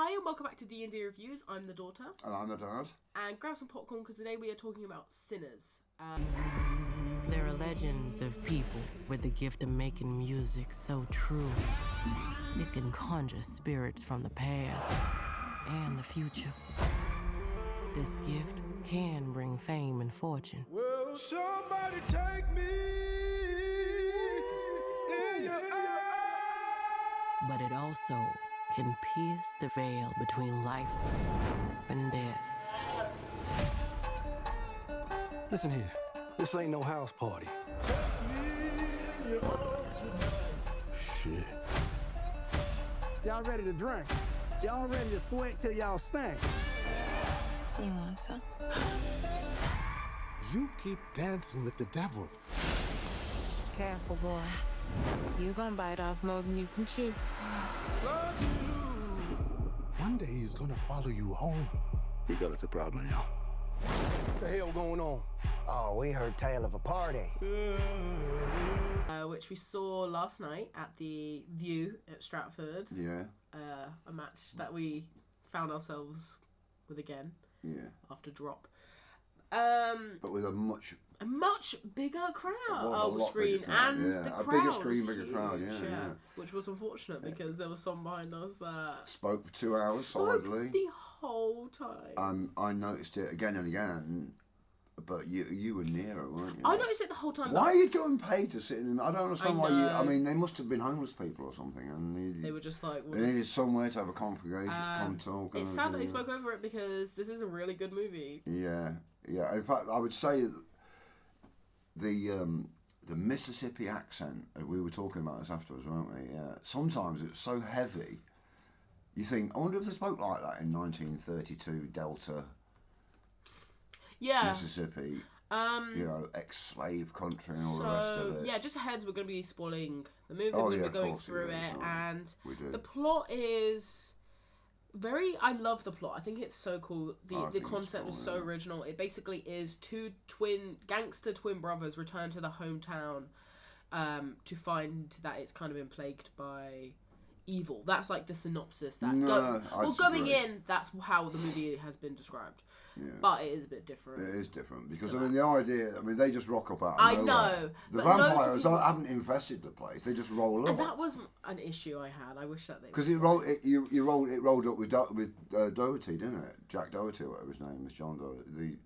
Hi and welcome back to D&D Reviews. I'm the daughter. And I'm the dad. And grab some popcorn because today we are talking about sinners. There are legends of people with the gift of making music so true. It can conjure spirits from the past and the future. This gift can bring fame and fortune. Will somebody take me in your eyes? But it also can pierce the veil between life and death. Listen here, this ain't no house party. Shit. Y'all ready to drink? Y'all ready to sweat till y'all stink? You want some? You keep dancing with the devil. Careful, boy. You gonna bite off more than you can chew. One day he's gonna follow you home. We got us a problem, y'all. What the hell going on? Oh, we heard tale of a party. Which we saw last night at the View at Stratford. Yeah. A match that we found ourselves with again. Yeah. After drop. But with a much bigger crowd. a lot Screen bigger crowd, and yeah. the A crowd. bigger screen, was bigger huge, crowd, yeah. Which was unfortunate because there was some behind us that spoke for 2 hours spoke solidly. the whole time. I noticed it again and again, but you were near it, weren't you? I noticed it the whole time. Why are you going paid to sit in? I don't understand why you. know. I mean, they must have been homeless people or something, and They were just like, they needed somewhere to have a congregation, talk. It's sad that they spoke over it because this is a really good movie. Yeah, yeah. In fact, I would say the Mississippi accent. We were talking about this afterwards, weren't we? Yeah. Sometimes it's so heavy. You think, I wonder if they spoke like that in 1932 Delta, Yeah. Mississippi. Ex-slave country and all the rest of it. Yeah, just ahead, we're going to be spoiling the movie. Oh, we're going yeah, to be of going course, through yeah, it, sorry. and We do. the plot is very. I love the plot. I think it's so cool. The think it's concept cool, is so yeah. original. It basically is two gangster twin brothers return to the hometown to find that it's kind of been plagued by evil. That's like the synopsis. Going disagree. in, that's how the movie has been described. Yeah. But it is a bit different. It is different because the idea. I mean, they just rock up out of I nowhere. know, The but loads of vampires people- haven't infested the place. They just roll up. And that was an issue I had. I wish that they Because would- it rolled up with Doherty, didn't it? Jack Doherty, whatever his name is, John Doherty,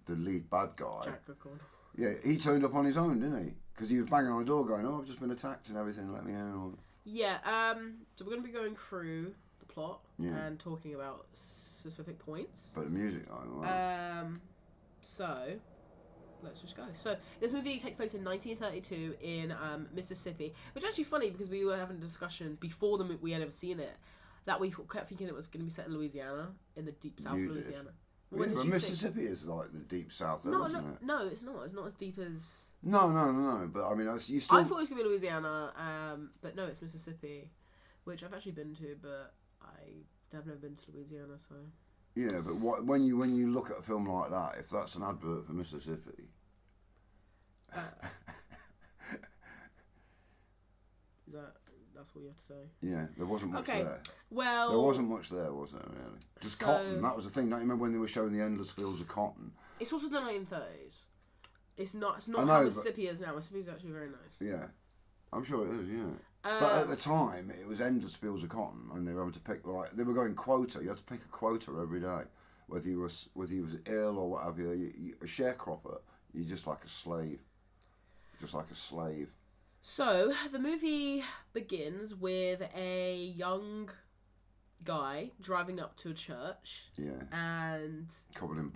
the lead bad guy. Jack Coogler. Yeah, he turned up on his own, didn't he? Because he was banging on the door, going, "Oh, I've just been attacked and everything. Let me out." Yeah. So we're going to be going through the plot Yeah. and talking about specific points. But the music, wow. So let's just go. So this movie takes place in 1932 in Mississippi, which is actually funny because we were having a discussion before we had ever seen it that we kept thinking it was going to be set in Louisiana, in the deep south You of did. Louisiana. Yeah, What did but you Mississippi is like the deep south, though, think? isn't it? No, it's not. It's not as deep as. No. But I mean, you still. I thought it was going to be Louisiana, but no, it's Mississippi, which I've actually been to, but I've never been to Louisiana, so. Yeah, but when you look at a film like that, if that's an advert for Mississippi. That's all you have to say? Yeah, there wasn't much Okay, there. well... There wasn't much there, was there, really? Just So- cotton, that was the thing. Don't you remember when they were showing the endless fields of cotton? It's also the 1930s. It's not I know, how but- Mississippi is now. Mississippi is actually very nice. Yeah, I'm sure it is, yeah. But at the time, it was endless fields of cotton, and they were able to pick, like, they were going quota. You had to pick a quota every day. Whether you was ill or what have you, a sharecropper, you're just like a slave. Just like a slave. So, the movie begins with a young guy driving up to a church. Yeah. And... Covered in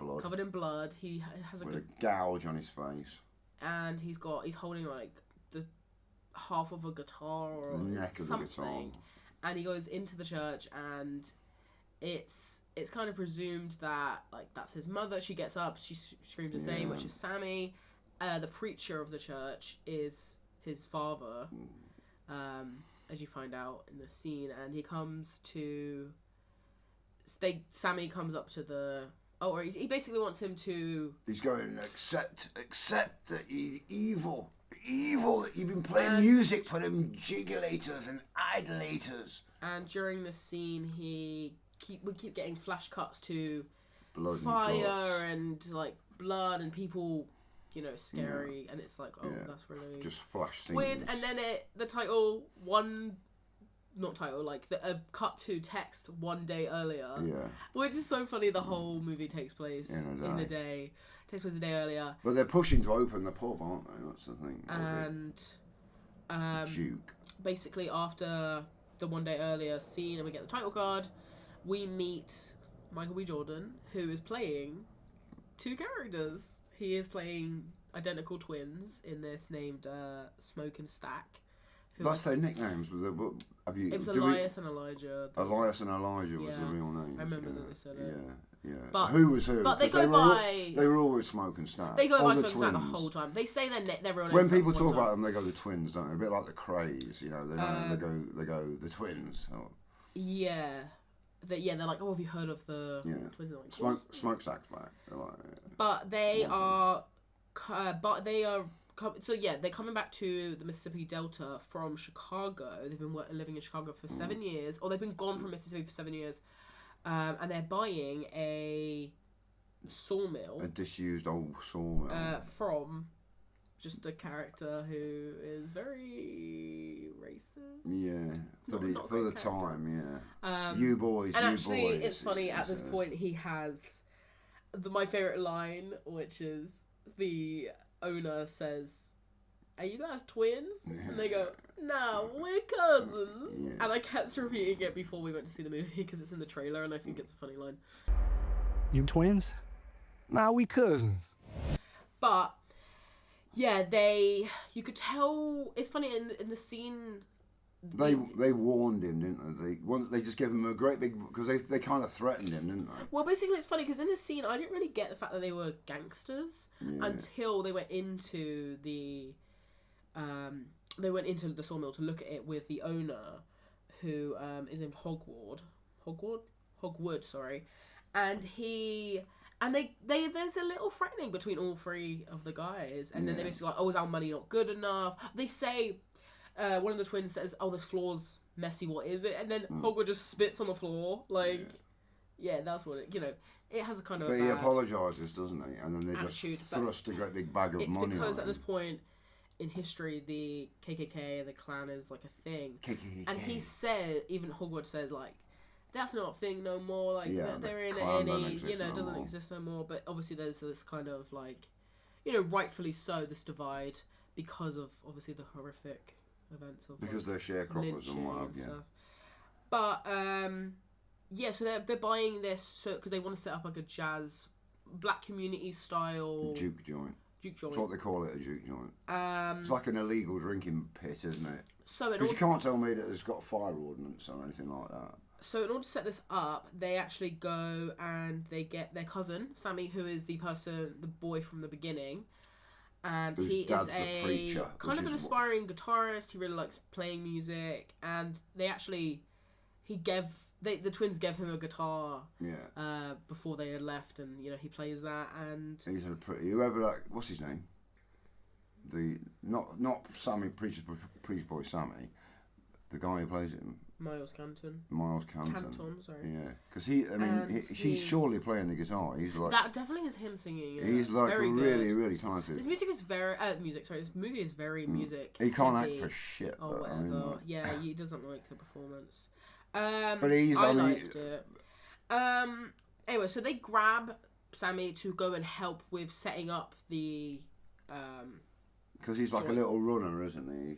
blood. He has With a gouge on his face. And he's holding, like, the half of a guitar or The neck something. of the guitar. And he goes into the church and... It's kind of presumed that, like, that's his mother. She gets up, she screams his name, which is Sammy. The preacher of the church is his father, as you find out in the scene. And he comes to... Sammy comes up to the... Oh, or he basically wants him to... He's going, accept that he's evil. Evil, that you've been playing music for them jigulators and idolaters. And during the scene, he we keep getting flash cuts to blood fire and like blood and people, you know, scary, and it's like, oh, that's really just flash scenes. weird. And then the title the cut to text one day earlier, which is so funny. The whole movie takes place in a day. Takes place a day earlier. But they're pushing to open the pub, aren't they? That's the thing. And Duke. Basically, after the one day earlier scene, and we get the title card, we meet Michael B. Jordan, who is playing two characters. He is playing identical twins in this named Smoke and Stack. That's their nicknames. It was Elias and Elijah. Elias and Elijah was the real name. I remember that they said it. Yeah. But who was who? But they go by. They were always Smoke and Stack. They go by Smoke and Stack the whole time. They say their real names. When people talk about them, they go the twins, don't they? A bit like the Crays, you know. They go the twins. Oh. Yeah. They're like, oh, have you heard of the twins? Like, Smokestack's back. Like, But they are. So they're coming back to the Mississippi Delta from Chicago. They've been living in Chicago for 7 years, or they've been gone from Mississippi for 7 years, and they're buying a sawmill, a disused old sawmill, from just a character who is very racist. Yeah, for the time, yeah. You boys, and you actually, boys. it's funny. At this point, he has my favorite line, which is the owner says, "Are you guys twins?" And they go, "No, we're cousins." Yeah. And I kept repeating it before we went to see the movie because it's in the trailer, and I think it's a funny line. You twins? Nah, we cousins. But yeah, you could tell. It's funny in the scene. They warned him, didn't they? They just gave him a great big, because they kind of threatened him, didn't they? Well, basically, it's funny because in this scene, I didn't really get the fact that they were gangsters until they went into the sawmill to look at it with the owner, who is named Hogwood, sorry, and there's a little threatening between all three of the guys, and then they're basically like, "Oh, is our money not good enough?" They say. One of the twins says, "Oh, this floor's messy. What is it?" And then Hogwarts just spits on the floor. Like, that's what it. You know, it has a kind of. But he apologises, doesn't he? And then they attitude, just thrust a great big bag of money. It's because at this point in history, the KKK, the Klan, is like a thing. KKK. And he says, even Hogwarts says, like, that's not a thing no more. Like, they're in any, it doesn't exist no more. But obviously, there's this kind of like, rightfully so, this divide because of obviously the horrific events of because they're sharecroppers and what have you. Stuff. But so they're buying this because they want to set up like a jazz black community style juke joint. That's what they call it, a juke joint. It's like an illegal drinking pit, isn't it? So because you can't tell me that it's got a fire ordinance or anything like that. So in order to set this up, they actually go and they get their cousin Sammy, who is the boy from the beginning. And he is a kind of an aspiring guitarist. He really likes playing music, and the twins gave him a guitar. Before they had left, and he plays that. And he's what's his name? The not Sammy Preacher's boy Sammy, the guy who plays him. Miles Caton, sorry. Yeah, because he's surely playing the guitar. He's like that. Definitely is him singing. Yeah. He's like very really, good. really talented. This music is very This movie is very music. He can't act for shit. Or whatever. He doesn't like the performance. But I liked it. Anyway, so they grab Sammy to go and help with setting up the. Because he's like a little runner, isn't he,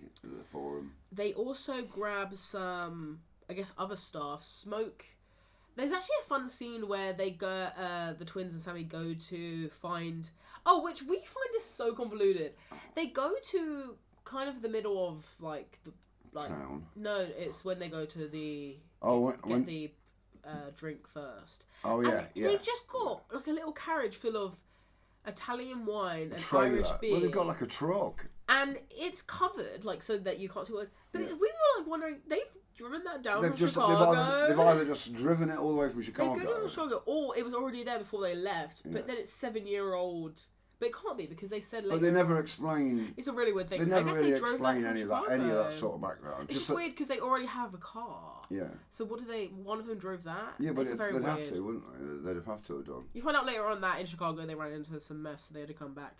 for him? They also grab some, I guess, other staff. Smoke. There's actually a fun scene where they go, the twins and Sammy go to find... Oh, which we find this so convoluted. They go to kind of the middle of, town. No, it's when they go to the... get the drink first. Oh, yeah, They've just got, a little carriage full of Italian wine and Irish beer. Well, they've got a truck. And it's covered, so that you can't see what it is. But we were wondering, they've driven that down from Chicago. They've either just driven it all the way from Chicago. They've driven it from Chicago, or it was already there before they left. But then it's 7-year-old But it can't be because they said later. But they never explain. It's a really weird thing. They never I guess really they drove explain that any of from that, any of that Chicago. sort of background. It's just weird because they already have a car. Yeah. So what do they? One of them drove that. Yeah, but it's they'd very have weird. to, wouldn't they? They'd have to have done. You find out later on that in Chicago they ran into some mess, so they had to come back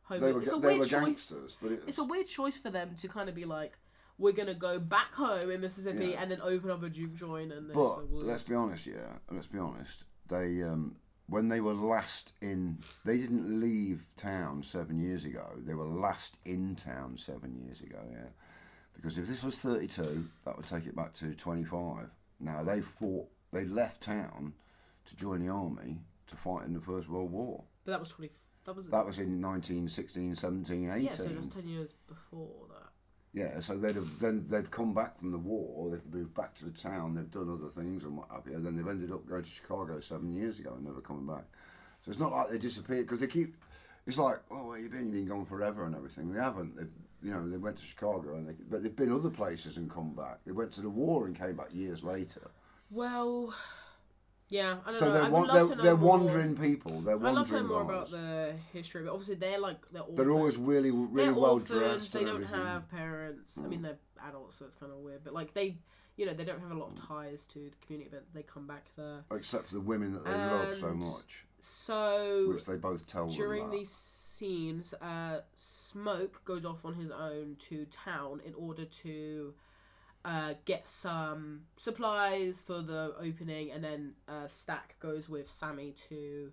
home. They were, it's a they weird were choice. gangsters, but It's a weird choice for them to kind of be like, we're gonna go back home in Mississippi Yeah. and then open up a juke joint and. But let's be honest, let's be honest. They when they were last in, they didn't leave town 7 years ago. They were last in town 7 years ago. Yeah, because if this was 32, that would take it back to 25. Now they left town to join the army to fight in the First World War. But that was 20. That was in 1916, 17, 18. Yeah, so it was 10 years before that. Yeah, so they'd come back from the war, they'd moved back to the town, they've done other things and what have you, and then they've ended up going to Chicago 7 years ago and never coming back. So it's not like they disappeared, because they keep, it's like, oh, where you been? You've been gone forever and everything. They haven't. They went to Chicago, but they've been other places and come back. They went to the war and came back years later. Well, yeah, I don't So know. they're, I would love to know they're more. wandering people. They're I'd wandering love to know more guys. about the history, but obviously they're orphans. They're always really They're well orphans, dressed. they and don't everything. have parents. I mean, they're adults, so it's kind of weird. But like they don't have a lot of ties to the community, but they come back there. Except for the women that they love so And much, So which they both tell them during that. these scenes, Smoke goes off on his own to town in order to get some supplies for the opening, and then Stack goes with Sammy to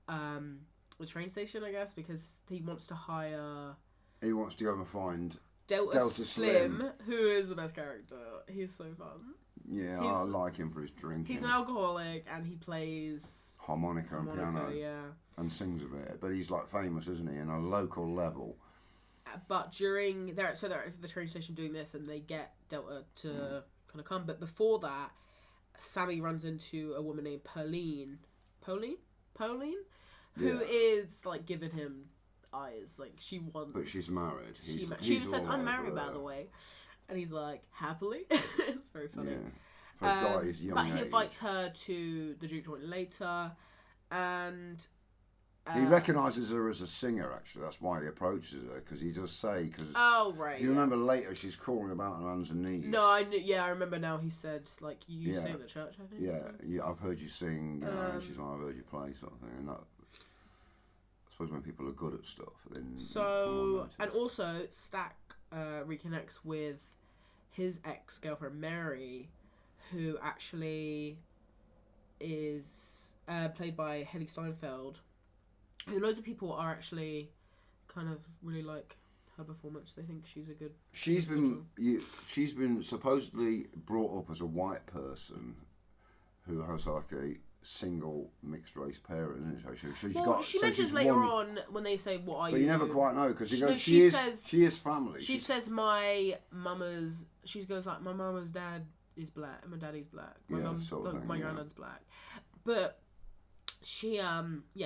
the train station, I guess, because he wants to hire He wants to go and find. Delta Delta Slim, Slim. who is the best character. He's so fun. Yeah, He's- I like him for his drinking. He's an alcoholic and he plays harmonica and piano, yeah. and sings a bit. But he's like famous, isn't he, in a local level? But during they're at the train station doing this, and they get Delta to kind of come. But before that, Sammy runs into a woman named Pauline, who is like giving him eyes, like she wants. But she's married. She He's just says, all "I'm over married, by her. the way," and he's like, "Happily." It's very funny. Yeah. For a guy his young But he age. invites her to the juke joint later, and He recognises her as a singer, actually. That's why he approaches her, because he does say... Cause oh right. you remember later she's crawling about on her hands and knees. No, I remember now. He said like you Yeah. sing at the church, I think. or Yeah, something. yeah, I've heard you sing, and she's like, I've heard you play, sort of thing. And that, I suppose when people are good at stuff, then... So, and also Stack reconnects with his ex-girlfriend Mary, who actually is played by Hailee Steinfeld, who loads of people are actually kind of really like her performance. They think she's a good... She's been supposedly brought up as a white person who has like a single mixed race parent, isn't she? Well, she mentions later on when they say, "What are you?" But you never quite know, because she is family. She says my mama's. She goes like, my mama's dad is black and my daddy's black. My Yeah, mum's sort of thing, my yeah. granddad's black. But she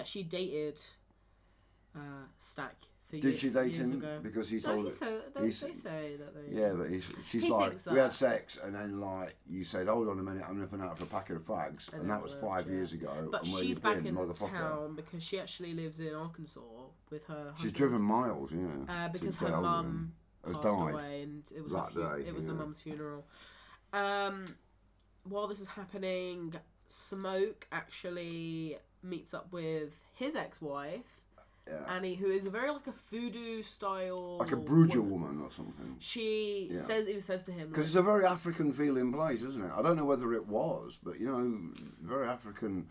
she dated Stack for Did she date years him? ago. Because he No, told he said, they say that they... Yeah, but she's He like, thinks we had that. sex, and then like you said, hold on a minute, I'm nipping out for a packet of fags, and that was 5 years ago. But and where she's you back been, in motherfucker? town because she actually lives in Arkansas with her husband. She's driven miles, yeah. Because to get her hold of mum him. Has passed died away, and it was that day, it was the yeah. mum's funeral. While this is happening, Smoke actually meets up with his ex-wife, Annie, who is very like a voodoo style, like a Bruja woman or something. She says to him Because it's a very African feeling place, isn't it? I don't know whether it was, but very African.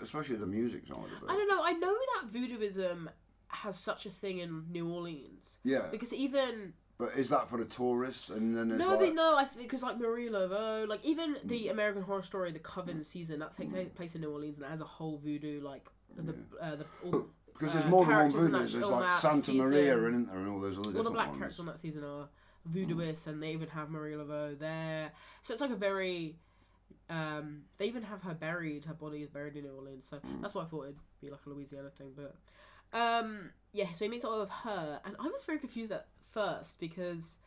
Especially the music side of it. I don't know. I know that voodooism has such a thing in New Orleans. Yeah. Because even... But is that for the tourists? And then there's I think because like Marie Laveau, like even the American Horror Story, the Coven season, that takes place in New Orleans and it has a whole voodoo because there's more than one characters in voodoo. that- There's on like that Santa season. Maria, isn't there, and all those other All different the black ones. characters on that season are voodooists, and they even have Marie Laveau there. So it's like a very... they even have her buried. Her body is buried in New Orleans, so that's why I thought it'd be like a Louisiana thing. But so he meets up with her, and I was very confused at first because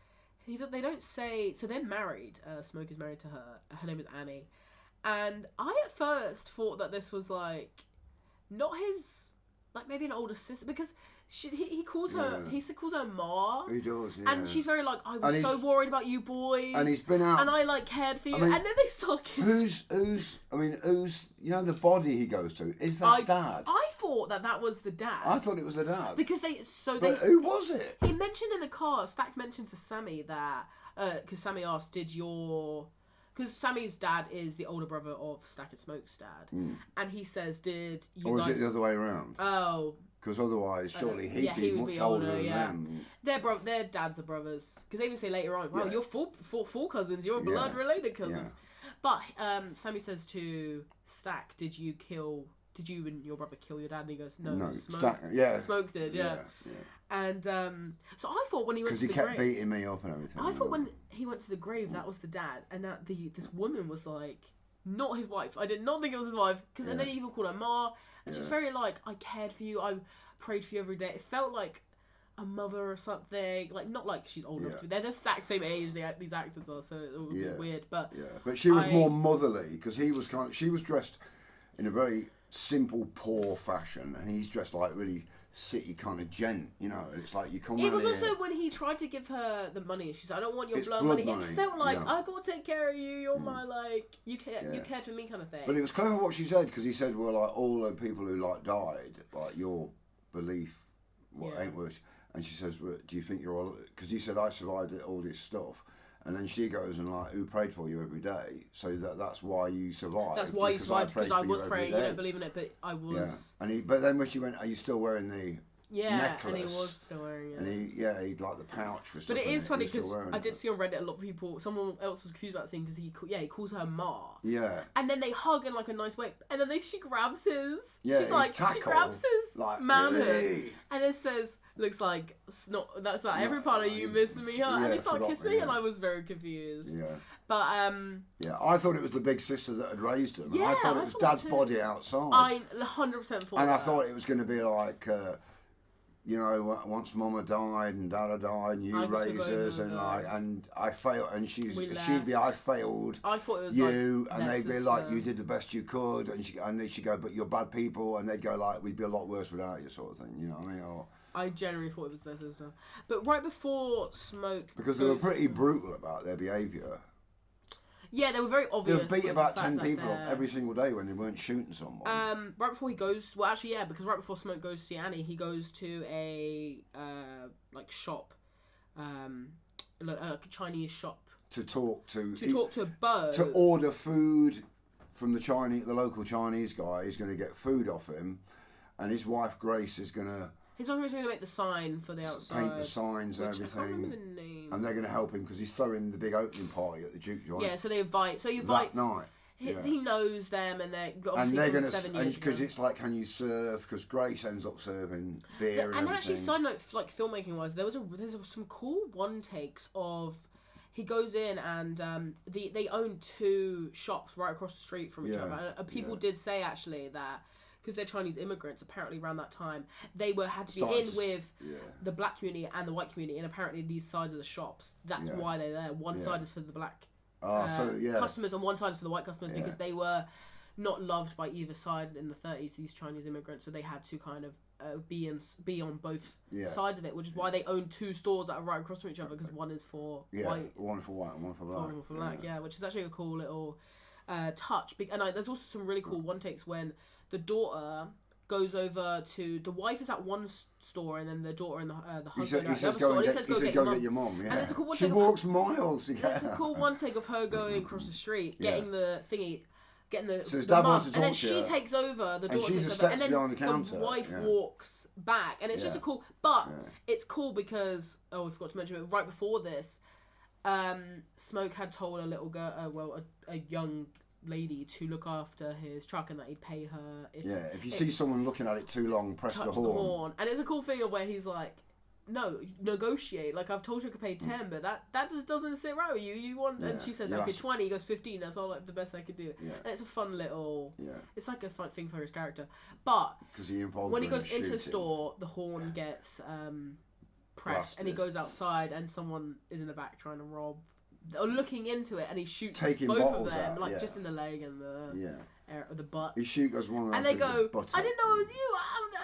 they don't say. So they're married. Smoke is married to her. Her name is Annie, and I at first thought that this was like not his like maybe an older sister, because he calls her calls her Ma. He does, yeah. And she's very like, I was so worried about you boys. And he's been out. And I like cared for you. And then they start kissing. Who's you know the body he goes to? Is that Dad? I thought that was the dad. I thought it was the dad. Because But who was it? He mentioned in the car, Stack mentioned to Sammy that, because Sammy asked, because Sammy's dad is the older brother of Stack and Smoke's dad. And he says, did you or guys... is it the other way around? Oh. Because otherwise, surely he'd be much older than them. Their dads are brothers. Because they even say later on, wow, you're full cousins. You're blood-related cousins. Yeah. But Sammy says to Stack, did you and your brother kill your dad? And he goes, no, Smoke did, yeah. And so I thought when he went to the grave... Because he kept beating me up and everything. I thought when he went to the grave, that was the dad. And that this woman was like, not his wife. I did not think it was his wife. And then he even called her Ma. And she's very like, I cared for you. I prayed for you every day. It felt like a mother or something. Like, not like she's old enough to be. They're the exact same age these actors are, so it was a bit weird. But she was more motherly, because she was dressed in a very simple, poor fashion, and he's dressed like really city kind of gent, you know. It's like you come. It was also when he tried to give her the money, and she said, "I don't want your blood money." It felt like I gotta take care of you. You're my you cared for me kind of thing. But it was clever what she said, because he said, "Well, like all the people who like died, like your belief, ain't worth." And she says, well, "Do you think you're all?" Because he said, "I survived all this stuff." And then she goes and like, who prayed for you every day? So that's why you survived. That's why you survived, because I was praying. You don't believe in it, but I was. Yeah. But then when she went, are you still wearing the necklace? And he was still wearing it. And he'd like the pouch for stuff. But it is funny, because I did see on Reddit a lot of people, someone else was confused about seeing, because he calls her Ma. Yeah. And then they hug in like a nice way, and then she grabs his. Yeah, she's like, tackle, she grabs his manhood, really? And it says, looks like that's like every part of you missing me, huh? And they start kissing, and I was very confused. Yeah. But I thought it was the big sister that had raised him. Yeah, I thought it was Dad's body outside. I 100% thought. And I thought it was going to be like, you know, once Mama died and Dada died, and you raised us, and I failed, and she'd be, I failed. I thought it was you, and they'd be like, you did the best you could, and she'd go, but you're bad people, and they'd go like, we'd be a lot worse without you, sort of thing. You know what I mean? I genuinely thought it was their sister. But right before Smoke... Because they were pretty brutal about their behaviour. Yeah, they were very obvious. They would beat about 10 people up every single day when they weren't shooting someone. Right before he goes... Well, actually, yeah, because right before Smoke goes to see Annie, he goes to a, shop. A Chinese shop. To talk to a bird. To order food from the local Chinese guy. He's going to get food off him. And his wife, Grace, is going to... His wife is going to make the sign for the outside. Paint the signs and everything. I can't remember the name. And they're going to help him because he's throwing the big opening party at the Duke joint. Yeah, so they invite... So he invites... That night. He knows them, and they're obviously and they're going to... 7 years Because it's like, can you serve? Because Grace ends up serving beer and actually, side note, like filmmaking-wise, there's some cool one-takes of... He goes in and they own 2 shops right across the street from each other. And people did say, actually, that... Because they're Chinese immigrants, apparently around that time, they had to be in with the black community and the white community, and apparently these sides of the shops, that's why they're there. One side is for the black customers, and one side is for the white customers, because they were not loved by either side in the 30s, these Chinese immigrants, so they had to kind of be on both sides of it, which is why they own 2 stores that are right across from each other, because one is for white. One for white and one for black. One for black, which is actually a cool little touch. And there's also some really cool one-takes when the daughter goes over to... The wife is at one store, and then the daughter and the husband are at the other store. And he says, go get your mum. Yeah. And it's a cool one she walks miles to get It's a cool one-take of her going across the street, getting the thingy... Getting the, so his dad wants to talk and then to she her. takes over, the and daughter she takes just over, steps and then behind the counter. wife walks back, and it's just a cool... But it's cool because... Oh, we forgot to mention it. Right before this, Smoke had told a little girl, a young lady, to look after his truck, and that he'd pay her if you see someone looking at it too long, press the horn. And it's a cool thing of where he's like, no, negotiate. Like, I've told you I could pay 10, but that just doesn't sit right with you. You want... And she says, okay, 20. He goes, 15. That's all, like, the best I could do. And it's a fun little... It's like a fun thing for his character. But when he goes into the store, the horn gets pressed, and he goes outside, and someone is in the back trying to rob looking into it, and he shoots Taking both of bottles them, out, like yeah. just in the leg and the butt. He goes one And they go, I didn't know it was you.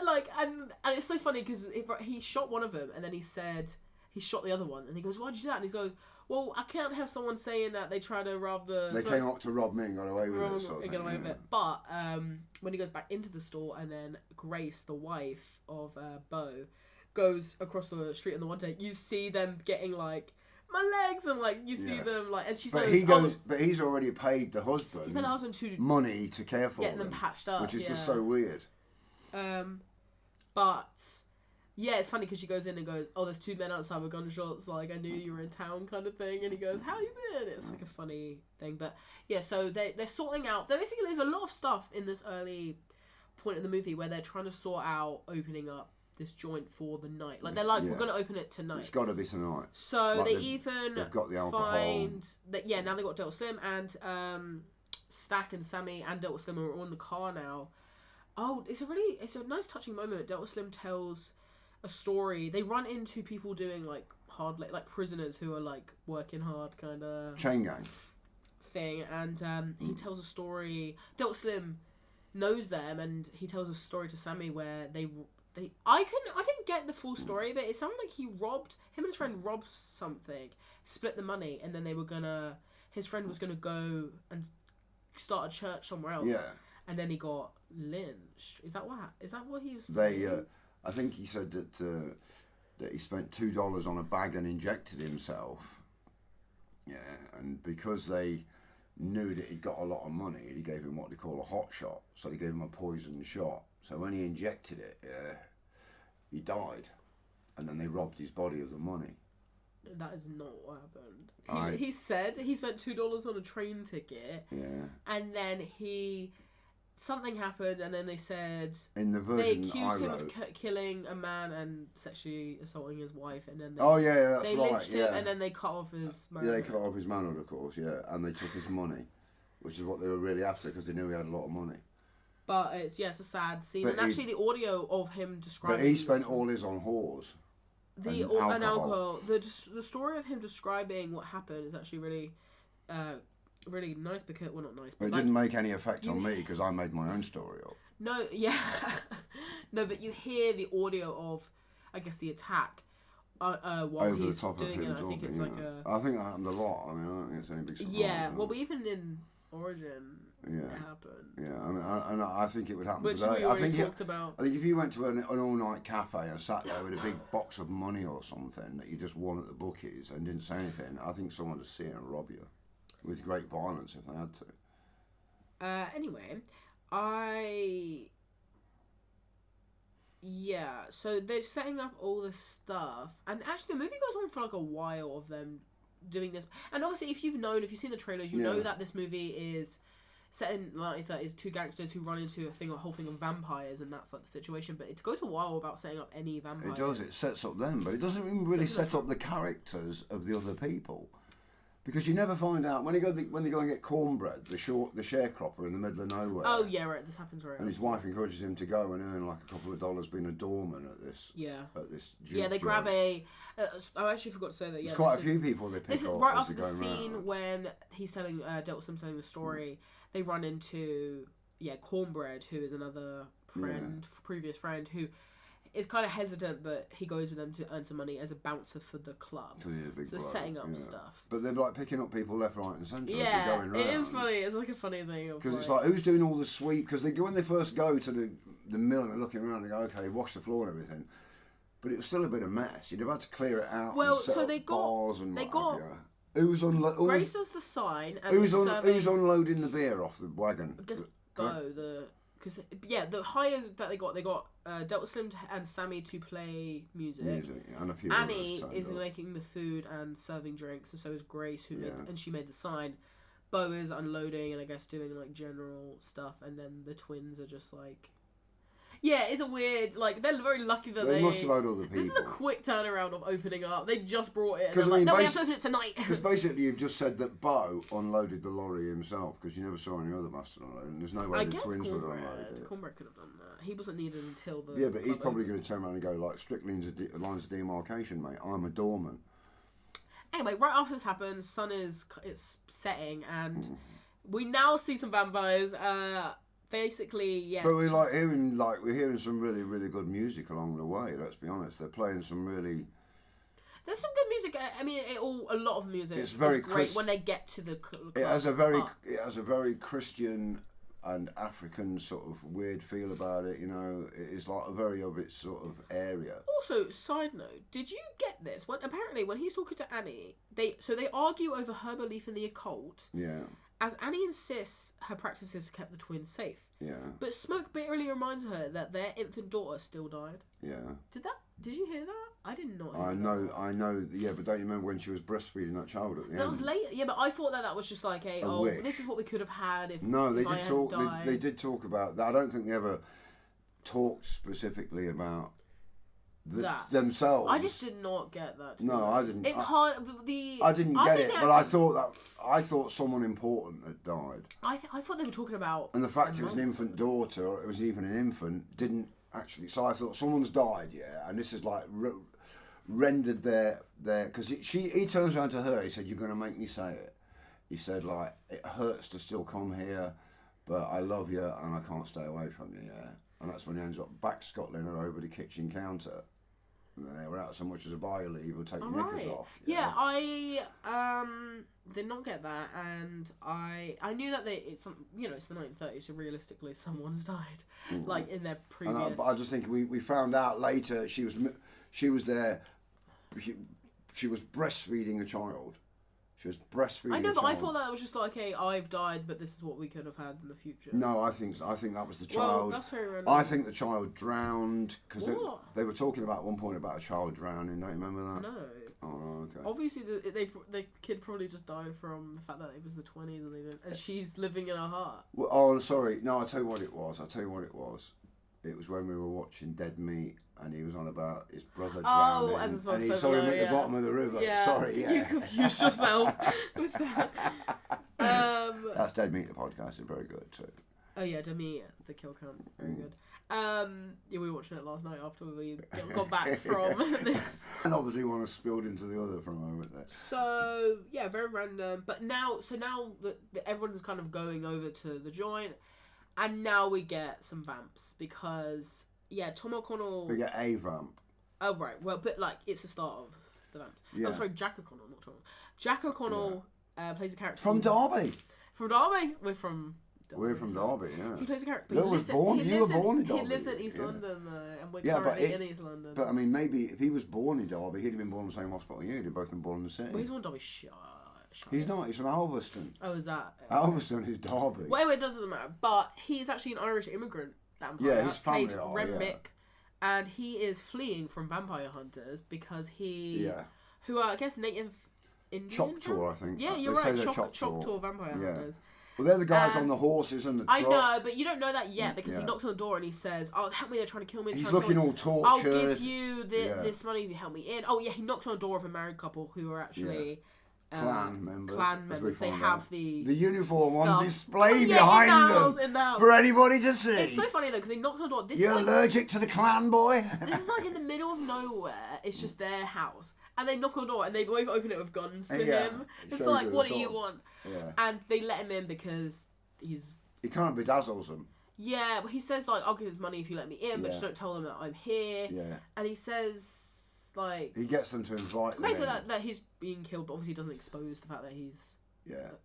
Like, and it's so funny because he shot one of them, and then he said he shot the other one, and he goes, why'd you do that? And he goes, well, I can't have someone saying that they try to rob the. They came up to rob me and got away with it. Sort of got away with it. But when he goes back into the store, and then Grace, the wife of Bo, goes across the street on the one day, you see them getting like my legs, and like you see them like, and she says, but he's already paid the husband money to care for getting them patched up, which is just so weird. But yeah, it's funny because she goes in and goes, oh, there's two men outside with gunshots, like, I knew you were in town kind of thing. And he goes, how you been? It's like a funny thing. But yeah, so they're sorting out, there's a lot of stuff in this early point of the movie where they're trying to sort out opening up this joint for the night. Like, they're like, we're going to open it tonight. It's got to be tonight. So like they've got the alcohol. Now they've got Delta Slim and Stack and Sammy and Delta Slim are all in the car now. Oh, it's a nice touching moment. Delta Slim tells a story. They run into people doing like like prisoners who are like working hard kind of chain gang thing, and he tells a story. Delta Slim knows them, and he tells a story to Sammy where I didn't get the full story, but it sounded like him and his friend robbed something, split the money, and then his friend was gonna go and start a church somewhere else. Yeah. And then he got lynched. Is that what he was saying? I think he said that he spent $2 on a bag and injected himself. Yeah, and because they knew that he'd got a lot of money, he gave him what they call a hot shot. So they gave him a poison shot. So when he injected it, he died, and then they robbed his body of the money. That is not what happened. He said he spent $2 on a train ticket. Yeah. And then something happened, and then they said in the version they accused him of killing a man and sexually assaulting his wife, and then they lynched him, and then they cut off his manhood. Yeah, they cut off his manhood, of course. Yeah, and they took his money, which is what they were really after because they knew he had a lot of money. But it's a sad scene, but and actually the audio of him describing. But he spent all his on whores. And alcohol. The story of him describing what happened is actually really. Really nice because not nice, but it didn't make any effect on me because I made my own story up. No, yeah, no, but you hear the audio of, I guess, the attack while over he's the top doing of him it. I think it's like a. I think that happened a lot. I mean, I don't think it's any big surprise. Yeah, well, but even in Origin, it happened. Yeah, I think it would happen which today. we already talked about. I think if you went to an all-night cafe and sat there with a big box of money or something that you just won at the bookies and didn't say anything, I think someone would see it and rob you. With great violence if they had to. Anyway, so they're setting up all this stuff, and actually the movie goes on for like a while of them doing this. And obviously, if you've seen the trailers, you know that this movie is set in like that is two gangsters who run into a whole thing of vampires, and that's like the situation. But it goes a while without setting up any vampires. It does. It sets up them, but it doesn't even really set up the characters of the other people. Because you never find out when they go and get cornbread, the sharecropper in the middle of nowhere. Oh yeah, right. This happens right. And his wife encourages him to go and earn like a couple of dollars being a doorman at this. Yeah. At this. Yeah, they grab a. I actually forgot to say that. Yeah, there's quite a few people they pick up. This is right after the scene when he's telling Delta Slim telling the story. They run into cornbread, who is another previous friend who. Is kind of hesitant, but he goes with them to earn some money as a bouncer for the club. So setting up stuff. But they're like picking up people left, right, and centre. Yeah, as they're going round. It is funny. It's like a funny thing. Because it's like who's doing all the sweep? Because when they first go to the mill and they're looking around, they go, okay, wash the floor and everything. But it was still a bit of mess. You'd have had to clear it out. Well, and set so up bars and Who's Grace does the sign. And who's unloading the beer off the wagon? I guess Because the hires that they got Delta Slim and Sammy to play music and a few Annie is making the food and serving drinks, and so is Grace, and she made the sign. Bo is unloading and I guess doing like general stuff, and then the twins are just like. Yeah, it's a weird, like, they're very lucky that they must have had other people. This is a quick turnaround of opening up. They just brought it, and they're like, no, we have to open it tonight. Because basically you've just said that Bo unloaded the lorry himself, because you never saw any other bastard unload, and there's no way the twins would unload it. Cornbread could have done that. He wasn't needed until the... Yeah, but he's probably going to turn around and go, like, strict lines of demarcation, mate. I'm a doorman. Anyway, right after this happens, it's setting, and we now see some vampires. Basically, yeah. But we're hearing some really, really good music along the way. Let's be honest, they're playing some really. There's some good music. I mean, a lot of music. It's very great when they get to the club. It has a very Christian and African sort of weird feel about it. You know, it is like a very of its sort of area. Also, side note, did you get this? Apparently, when he's talking to Annie, they argue over her belief in the occult. Yeah. As Annie insists her practices kept the twins safe. Yeah. But Smoke bitterly reminds her that their infant daughter still died. Yeah. Did you hear that? I did not hear that. I know. Yeah, but don't you remember when she was breastfeeding that child at the end? That was later. Yeah, but I thought that was just like wish. This is what we could have had if No, they if did I talk. hadn't died. They did talk about that. I don't think they ever talked specifically about themselves. I just did not get that. No, I didn't. It's hard. I didn't get it, but I thought someone important had died. I thought they were talking about. And the fact it was an infant daughter, or it was even an infant, didn't actually. So I thought someone's died, yeah, and this is like rendered their because he turns around to her. He said, "You're going to make me say it." He said, "Like it hurts to still come here, but I love you and I can't stay away from you." Yeah, and that's when he ends up backscottling her over the kitchen counter. They were out so much as a buy your leave or take your knickers off. Yeah, I did not get that, and I knew that it's the 1930s, so realistically someone's died, like in their previous. But I just think we found out later she was there. She was breastfeeding a child. She was breastfeeding. I know, but child. I thought that was just like, okay, I've died, but this is what we could have had in the future. No, I think that was the child. Well, that's very random. I think the child drowned because they were talking about at one point about a child drowning. Don't you remember that? No. Oh, okay. Obviously, the kid probably just died from the fact that it was the 20s and they didn't, and she's living in her heart. Well, sorry. No, I'll tell you what it was. It was when we were watching Dead Meat. And he was on about his brother drowning. Oh, as a smoke and he so saw him low, at the bottom of the river. Yeah. Sorry, yeah. You confused yourself with that. That's Dead Meat, the podcast. It's very good too. Oh yeah, Dead Meat, the kill count, very good. Yeah, we were watching it last night after we got back from this. And obviously one has spilled into the other for a moment there. So yeah, very random. But now that everyone's kind of going over to the joint, and now we get some vamps because. Yeah, Tom O'Connell. We get a vamp. Oh right, well, but like it's the start of the vamps. Yeah. Oh, sorry, Jack O'Connell, not Tom. Jack O'Connell plays a character from Derby. From Derby, we're from. Derby, we're from Derby, yeah. He plays a character. You were born in Derby. He lives in East London, and we're currently in East London. But I mean, maybe if he was born in Derby, he'd have been born in the same hospital you. They'd both been born in the city. Well, he's born in Derby. He's not. He's from Alveston. Oh, is that? Alveston is Derby. Well, it doesn't matter. But he's actually an Irish immigrant vampire. Yeah, his family played Remick. And he is fleeing from vampire hunters because who are, I guess, native Indian? Choctaw, I think. Yeah, you're right. Choctaw vampire hunters. Well, they're the guys on the horses and the truck. I know, but you don't know that yet because he knocks on the door and he says, "Oh, help me! They're trying to kill me." He's looking all tortured. I'll give you this money if you help me in. Oh yeah, he knocks on the door of a married couple who are actually. Clan members. They have the uniform on display behind them for anybody to see. It's so funny though because he knocks on the door. You're allergic to the clan, boy. This is like in the middle of nowhere. It's just their house, and they knock on the door and they both open it with guns to him. It's like, what do you want? Yeah. And they let him in because he kind of bedazzles them. Yeah, but he says like, I'll give him money if you let me in, but just don't tell them that I'm here. Yeah. And he says. Like, he gets them to invite them. Basically, that he's being killed, but obviously doesn't expose the fact that he's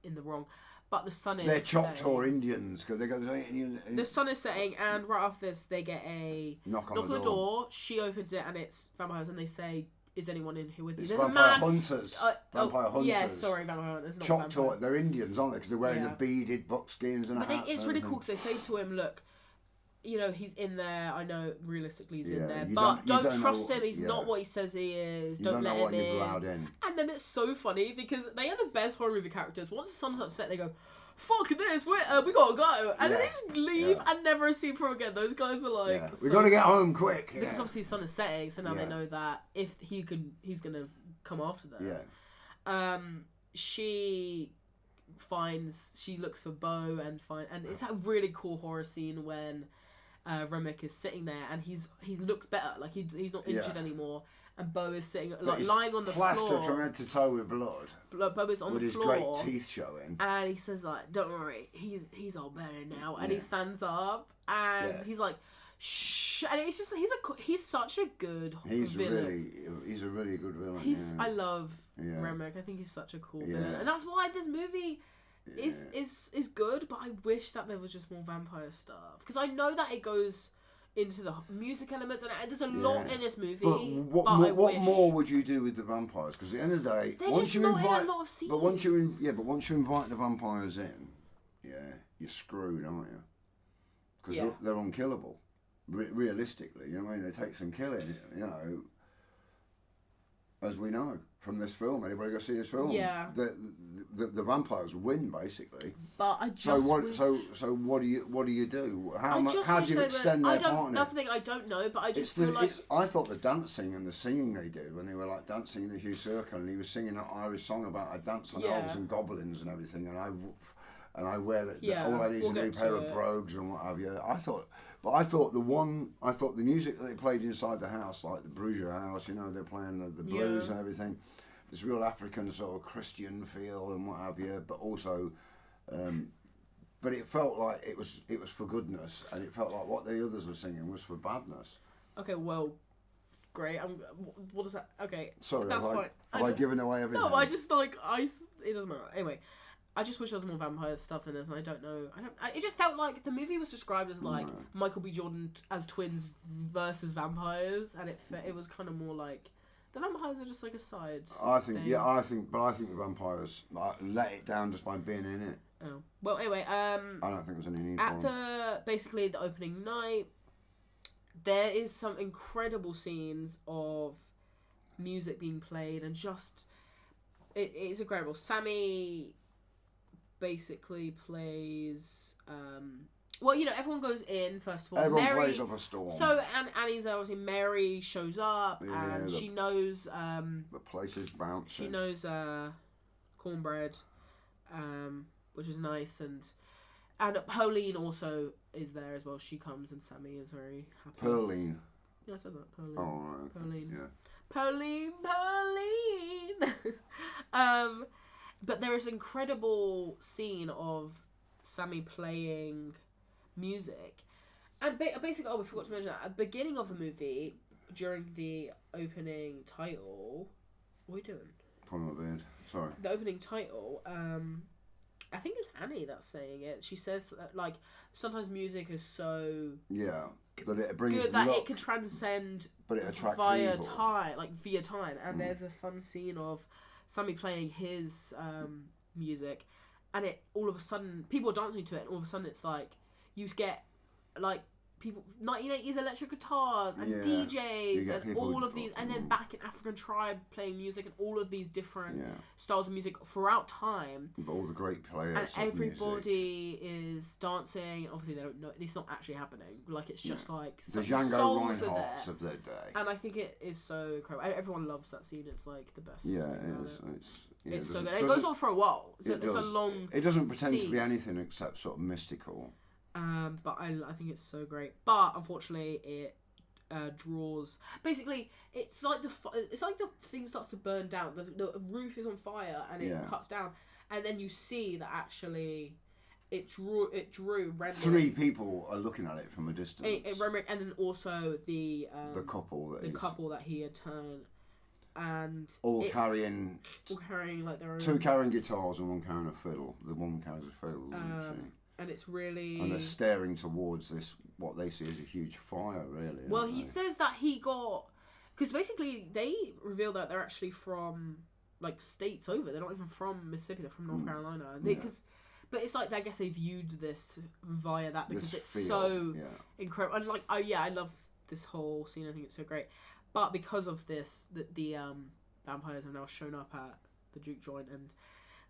in the wrong. But the sun is. They're Choctaw Indians because they go. The sun is setting, and right after this, they get a knock on the door. She opens it, and it's vampires, and they say, "Is anyone in here with you?" There's a man. Hunters. Vampire hunters. Yeah, sorry, vampire hunters. Not Choctaw. vampires. They're Indians, aren't they? Because they're wearing the beaded buckskins and. But it's really cool because they say to him, "Look." You know, he's in there. I know realistically he's in there. But don't trust him. He's not what he says he is. Don't let him in. And then it's so funny because they are the best horror movie characters. Once the sun's set, they go, fuck this, we gotta go. And then they just leave and never see from again. Those guys are like... we gotta get home quick. Because obviously the sun is setting, so now they know that if he's gonna come after them. Yeah. She looks for Bo and it's a really cool horror scene when... Remick is sitting there and he looks better, like he's not injured anymore, and Bo is sitting lying on the plastered floor. from head to toe with blood. Bo is on with the his floor. great teeth showing. And he says like, "Don't worry, he's all better now." And he stands up and he's like, "Shh!" And it's just he's such a good villain. He's a really good villain. I love Remick. I think he's such a cool villain, and that's why this movie is good. But I wish that there was just more vampire stuff, because I know that it goes into the music elements, and there's a lot in this movie. But what more would you do with the vampires? Because at the end of the day, once you invite, a lot of scenes. but once you invite the vampires in, you're screwed, aren't you? Because they're unkillable. Realistically, you know what I mean? They take some killing, you know. As we know from this film, anybody go see this film? Yeah. The vampires win basically. But I just so what do you do? How do you extend their partner? That's the thing, I don't know, but I just feel like I thought the dancing and the singing they did when they were like dancing in the huge circle, and he was singing that Irish song about I dance on elves and goblins and everything, and I wear all I need is a new pair of brogues and what have you. I thought the music that they played inside the house, like the Bruges house, you know, they're playing the blues and everything, this real African sort of Christian feel and what have you, but also, but it felt like it was for goodness, and it felt like what the others were singing was for badness. Okay, well, great. What is that? Okay, sorry, that's fine. Have I given away everything? No, I just it doesn't matter. Anyway. I just wish there was more vampire stuff in this, and I don't know. It just felt like the movie was described as like Michael B. Jordan as twins versus vampires, and it was kind of more like the vampires are just like a side. I think the vampires let it down just by being in it. Oh well, anyway. I don't think there's any need at for them. Basically the opening night, there is some incredible scenes of music being played, and just it is incredible. Sammy basically plays well, you know, everyone goes in first of all. Everyone Mary plays up a storm. So and Annie's obviously Mary shows up and she knows the place is bouncing. She knows cornbread, which is nice, and Pauline also is there as well. She comes and Sammy is very happy. Pauline. Yeah, I said that. Pauline. Oh, right. Okay. Pauline. Yeah. Pauline. But there is an incredible scene of Sammy playing music. And basically, we forgot to mention that. At the beginning of the movie, during the opening title... What are you doing? Pulling my beard. Sorry. The opening title, I think it's Annie that's saying it. She says that, like, sometimes music is so... Yeah. That it brings good that it can transcend but it attracts via evil. via time. And there's a fun scene of Sammy playing his music, and it all of a sudden people are dancing to it, and all of a sudden it's like you get like people 1980s electric guitars and DJs and all of these, and then back in African Tribe playing music and all of these different styles of music throughout time. But all the great players and everybody is dancing. Obviously, they don't know it's not actually happening. Like it's just like the Django Reinhardts of their day. And I think it is so incredible. Everyone loves that scene. It's like the best. Yeah, it is. It's so good. It goes on for a while. It's a long. It doesn't pretend to be anything except sort of mystical. But I think it's so great. But unfortunately, it draws. Basically, it's like the thing starts to burn down. The roof is on fire and it cuts down, and then you see that actually it drew Renwick. 3 people are looking at it from a distance. Renwick, and then also the couple that he had turned. And all carrying like their own. 2 carrying guitars and 1 carrying a fiddle. The one carries a fiddle. And it's really... And they're staring towards this, what they see as a huge fire, really. Well, he says that he got... Because basically, they reveal that they're actually from, like, states over. They're not even from Mississippi. They're from North Carolina. But it's like, I guess they viewed this via that because it's so incredible. And, like, I love this whole scene. I think it's so great. But because of this, the vampires have now shown up at the juke joint, and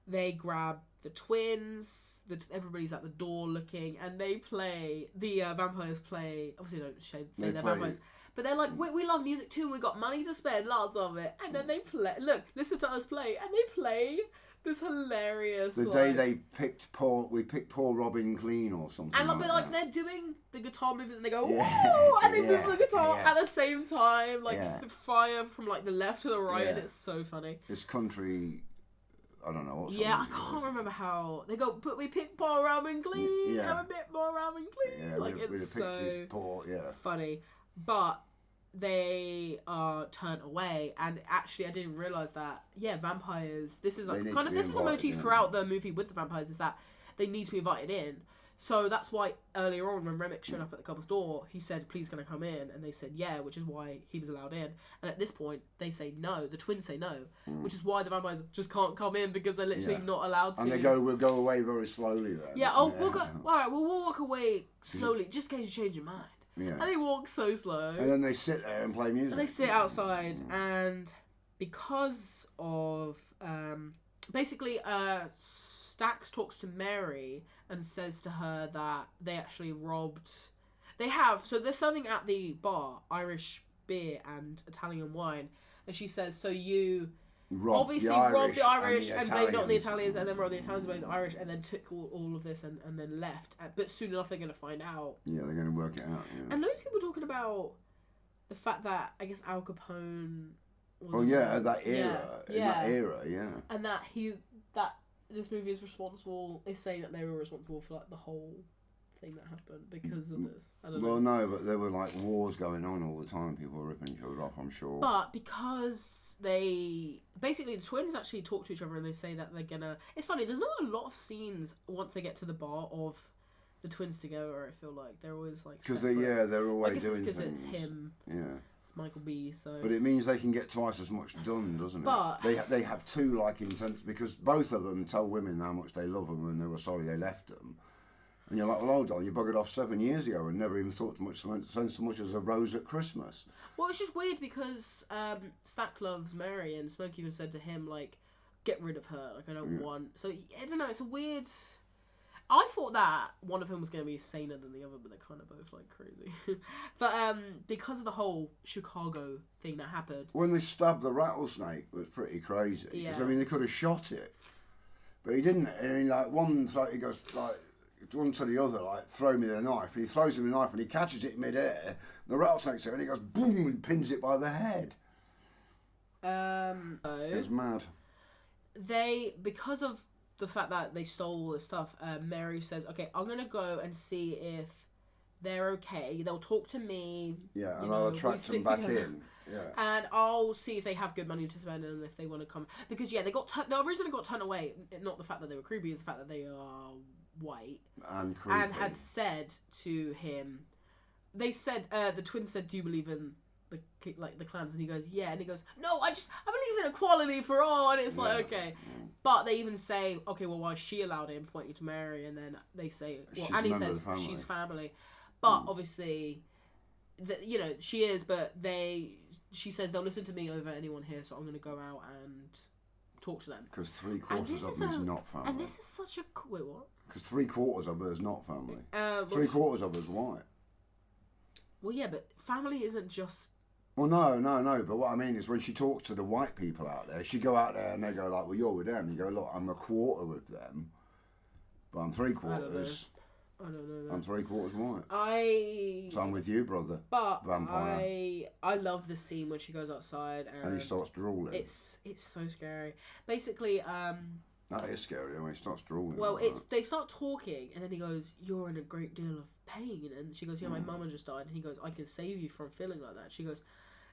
they grab the twins. Everybody's at the door looking, and they play. The vampires play. Obviously, don't say they're vampires, but they're like, we love music too. We got money to spend, lots of it. And then they play. Look, listen to us play, and they play This hilarious. The day they picked we picked poor Robin clean or something. And like that. they're doing the guitar moves and they go, Yeah. woo! And they Yeah. move the guitar Yeah. at the same time. Like, Yeah. the fire from, like, the left to the right. Yeah. And it's so funny. It's country... I don't know what. Yeah, I can't remember how they go. But we pick poor Robin clean. Yeah. Have a bit more Robin clean. Yeah, like we'd it's have picked so his poor, funny. But they are turned away, and actually, I didn't realize that. Yeah, vampires. This is like kind of this is a motif throughout the movie with the vampires is that they need to be invited in. So that's why earlier on when Remick showed up at the couple's door, he said, "Please, can I come in?" And they said, "Yeah," which is why he was allowed in. And at this point, they say no. The twins say no, which is why the vampires just can't come in because they're literally not allowed to. And we'll go away very slowly then. Yeah. Oh, we'll go. All right. Well, we'll walk away slowly, just in case you change your mind. Yeah. And they walk so slow. And then they sit there and play music. And they sit outside, and because of basically, Stax talks to Mary and says to her that they actually robbed. So they're serving at the bar Irish beer and Italian wine, and she says, "So you robbed the Irish and made not the Italians, and then robbed the Italians and made the Irish, and then took all of this and then left. But soon enough, they're going to find out." Yeah, they're going to work it out. Yeah. And those people talking about the fact that I guess Al Capone. Oh yeah, that era. In that era, yeah. And that this movie is saying that they were responsible for like the whole thing that happened because of this. I don't know. Well, no, but there were like wars going on all the time. People were ripping each other off, I'm sure. But because the twins actually talk to each other and they say that they're gonna. It's funny. There's not a lot of scenes once they get to the bar of the twins together. I feel like they're always like because they're always I guess doing it's things. It's him. Yeah. It's Michael B. So. But it means they can get twice as much done, doesn't But it? They have two like intense because both of them tell women how much they love them and they were sorry they left them. And you're like, well, hold on, you buggered off 7 years ago and never even thought so much as a rose at Christmas. Well, it's just weird because Stack loves Mary and Smoke even said to him, like, get rid of her. Like, I don't want... So, I don't know, it's a weird... I thought that one of them was going to be saner than the other, but they're kind of both, like, crazy. But because of the whole Chicago thing that happened... When they stabbed the rattlesnake, it was pretty crazy. Yeah. Because, I mean, they could have shot it. But he didn't. I mean, like, he goes, like... one to the other, like, throw me the knife. And he throws him the knife and he catches it mid-air. The rattlesnake's there and he goes, boom, and pins it by the head. It was mad. Because of the fact that they stole all this stuff, Mary says, okay, I'm going to go and see if they're okay. They'll talk to me. Yeah, and I'll attract them back in. Yeah. And I'll see if they have good money to spend and if they want to come. Because, they originally got turned away. Not the fact that they were creepy, it's the fact that they are... white and creepy. And had said to him, they said the twins said, "Do you believe in the clans?" And he goes, "Yeah." And he goes, "No, I believe in equality for all." And it's like, okay, but they even say, "Okay, well, why is she allowed in?" Pointing to Mary, and then they say, "Well," and he says, "She's family," but obviously, she is. But she says they'll listen to me over anyone here, so I'm going to go out and talk to them. Because 3/4 of them is not family. And this is such a wait, what? Because 3/4 of it is not family. 3/4 of it is white. Well, yeah, but family isn't just... Well, no. But what I mean is when she talks to the white people out there, she go out there and they go like, well, you're with them. You go, look, I'm 1/4 with them, but I'm 3/4. I don't know that. I'm 3/4 white. So I'm with you, brother. But vampire. I love the scene when she goes outside and he starts drooling. It's so scary. Basically, that is scary when he starts drooling. Well, they start talking, and then he goes, "You're in a great deal of pain," and she goes, "Yeah, my mama just died," and he goes, "I can save you from feeling like that." She goes,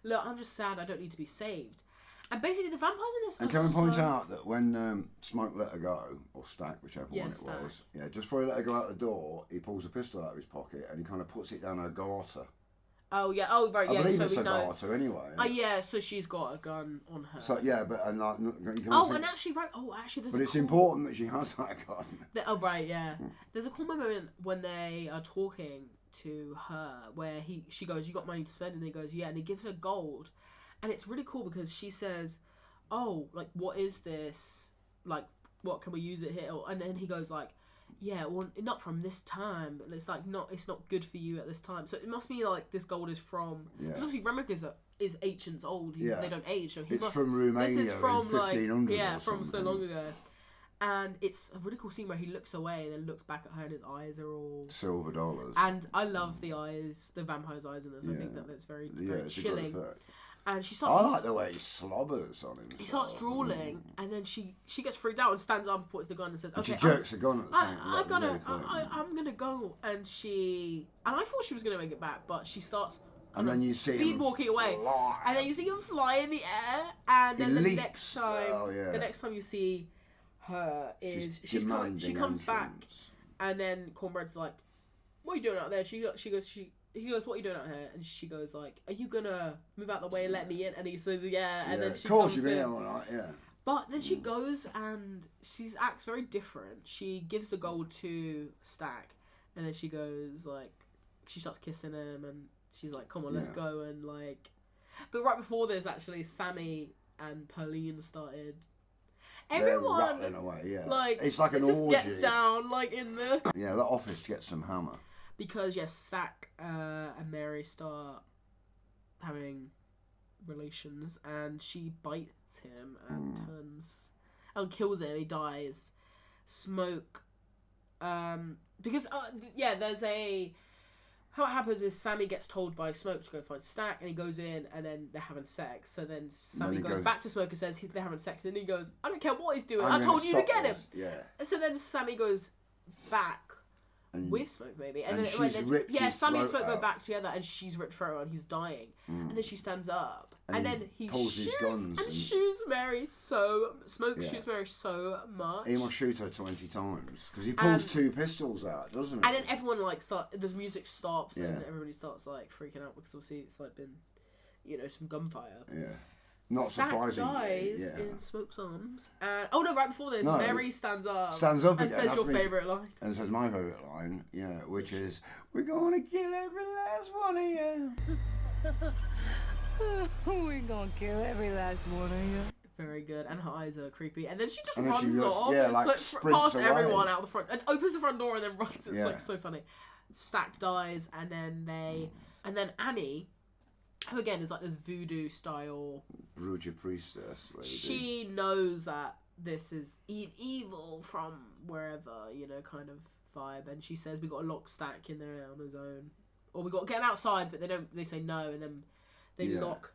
"Look, I'm just sad. I don't need to be saved." And basically, the vampires in this. And can we point out that when Smoke let her go, or Stack, whichever one it Stack. was, just before he let her go out the door, he pulls a pistol out of his pocket and he kind of puts it down her garter. Oh yeah. Oh right. Yeah. I believe so it's we a know. garter anyway. Yeah. So she's got a gun on her. So yeah, but and like. And actually, right. Oh, actually, there's. But it's important that she has that gun. Right. Yeah. There's a cool moment when they are talking to her where she goes, "You got money to spend?" And he goes, "Yeah," and he gives her gold, and it's really cool because she says, "Oh, like what is this? Like what can we use it here?" And then he goes like, "Yeah, well, not from this time. It's like it's not good for you at this time." So it must be like this gold is from because obviously Remick is ancient old. They don't age, so he it's must. From Romania. This is from in 1500 from so long ago. And it's a really cool scene where he looks away and then looks back at her and his eyes are all... Silver dollars. And I love the eyes, the vampire's eyes in this. I think that's very, very chilling. And she starts... I like the way he slobbers on him. He starts drooling, and then she gets freaked out and stands up and points the gun and says, "Okay, she jerks the gun at I'm gonna go." And I thought she was gonna make it back, but she starts... And then you see speed walking away, and then you see him fly in the air, and then the next time you see her is she comes back, and then Cornbread's like, "What are you doing out there?" He goes, "What are you doing out here?" And she goes like, "Are you gonna move out the way and let me in?" And he says, "Yeah." And then she comes in. All right, yeah. But then she goes and she acts very different. She gives the gold to Stack, and then she goes like, she starts kissing him, and she's like, "Come on, let's go." And like, but right before this, actually, Sammy and Pauline started. Everyone rattling away, yeah. Like, it's like an just orgy. Gets down like in the. Yeah, the office gets some hammer. Because Stack and Mary start having relations, and she bites him and turns and kills him. He dies. Smoke. Because there's a. What happens is Sammy gets told by Smoke to go find Stack, and he goes in, and then they're having sex. So then Sammy goes back to Smoke and says they're having sex, and he goes, "I don't care what he's doing. I told you to get him." Yeah. So then Sammy goes back. With Smoke, maybe. And then Sammy and Smoke go back together, and she's ripped throat and he's dying. And then she stands up. And then he shoots Mary Smoke shoots Mary so much. He must shoot her 20 times. Because he pulls 2 pistols out, doesn't he? And then everyone, the music stops, and everybody starts, freaking out, because obviously it's, been, some gunfire. Yeah. Not Stack surprisingly. dies in Smoke's arms. Right before this, Mary stands up and again, says your favourite line. And says my favourite line, which is, "We're going to kill every last one of you." We're going to kill every last one of you. Very good. And her eyes are creepy. And then she just runs off. Past away. Everyone out the front. And opens the front door and then runs. It's, so funny. Stack dies, and then Annie... who again is this voodoo style Bruja priestess lady. She knows that this is evil from wherever, kind of vibe, and she says we got to lock Stack in there on his own, or we got to get him outside, but they say no, and then they lock.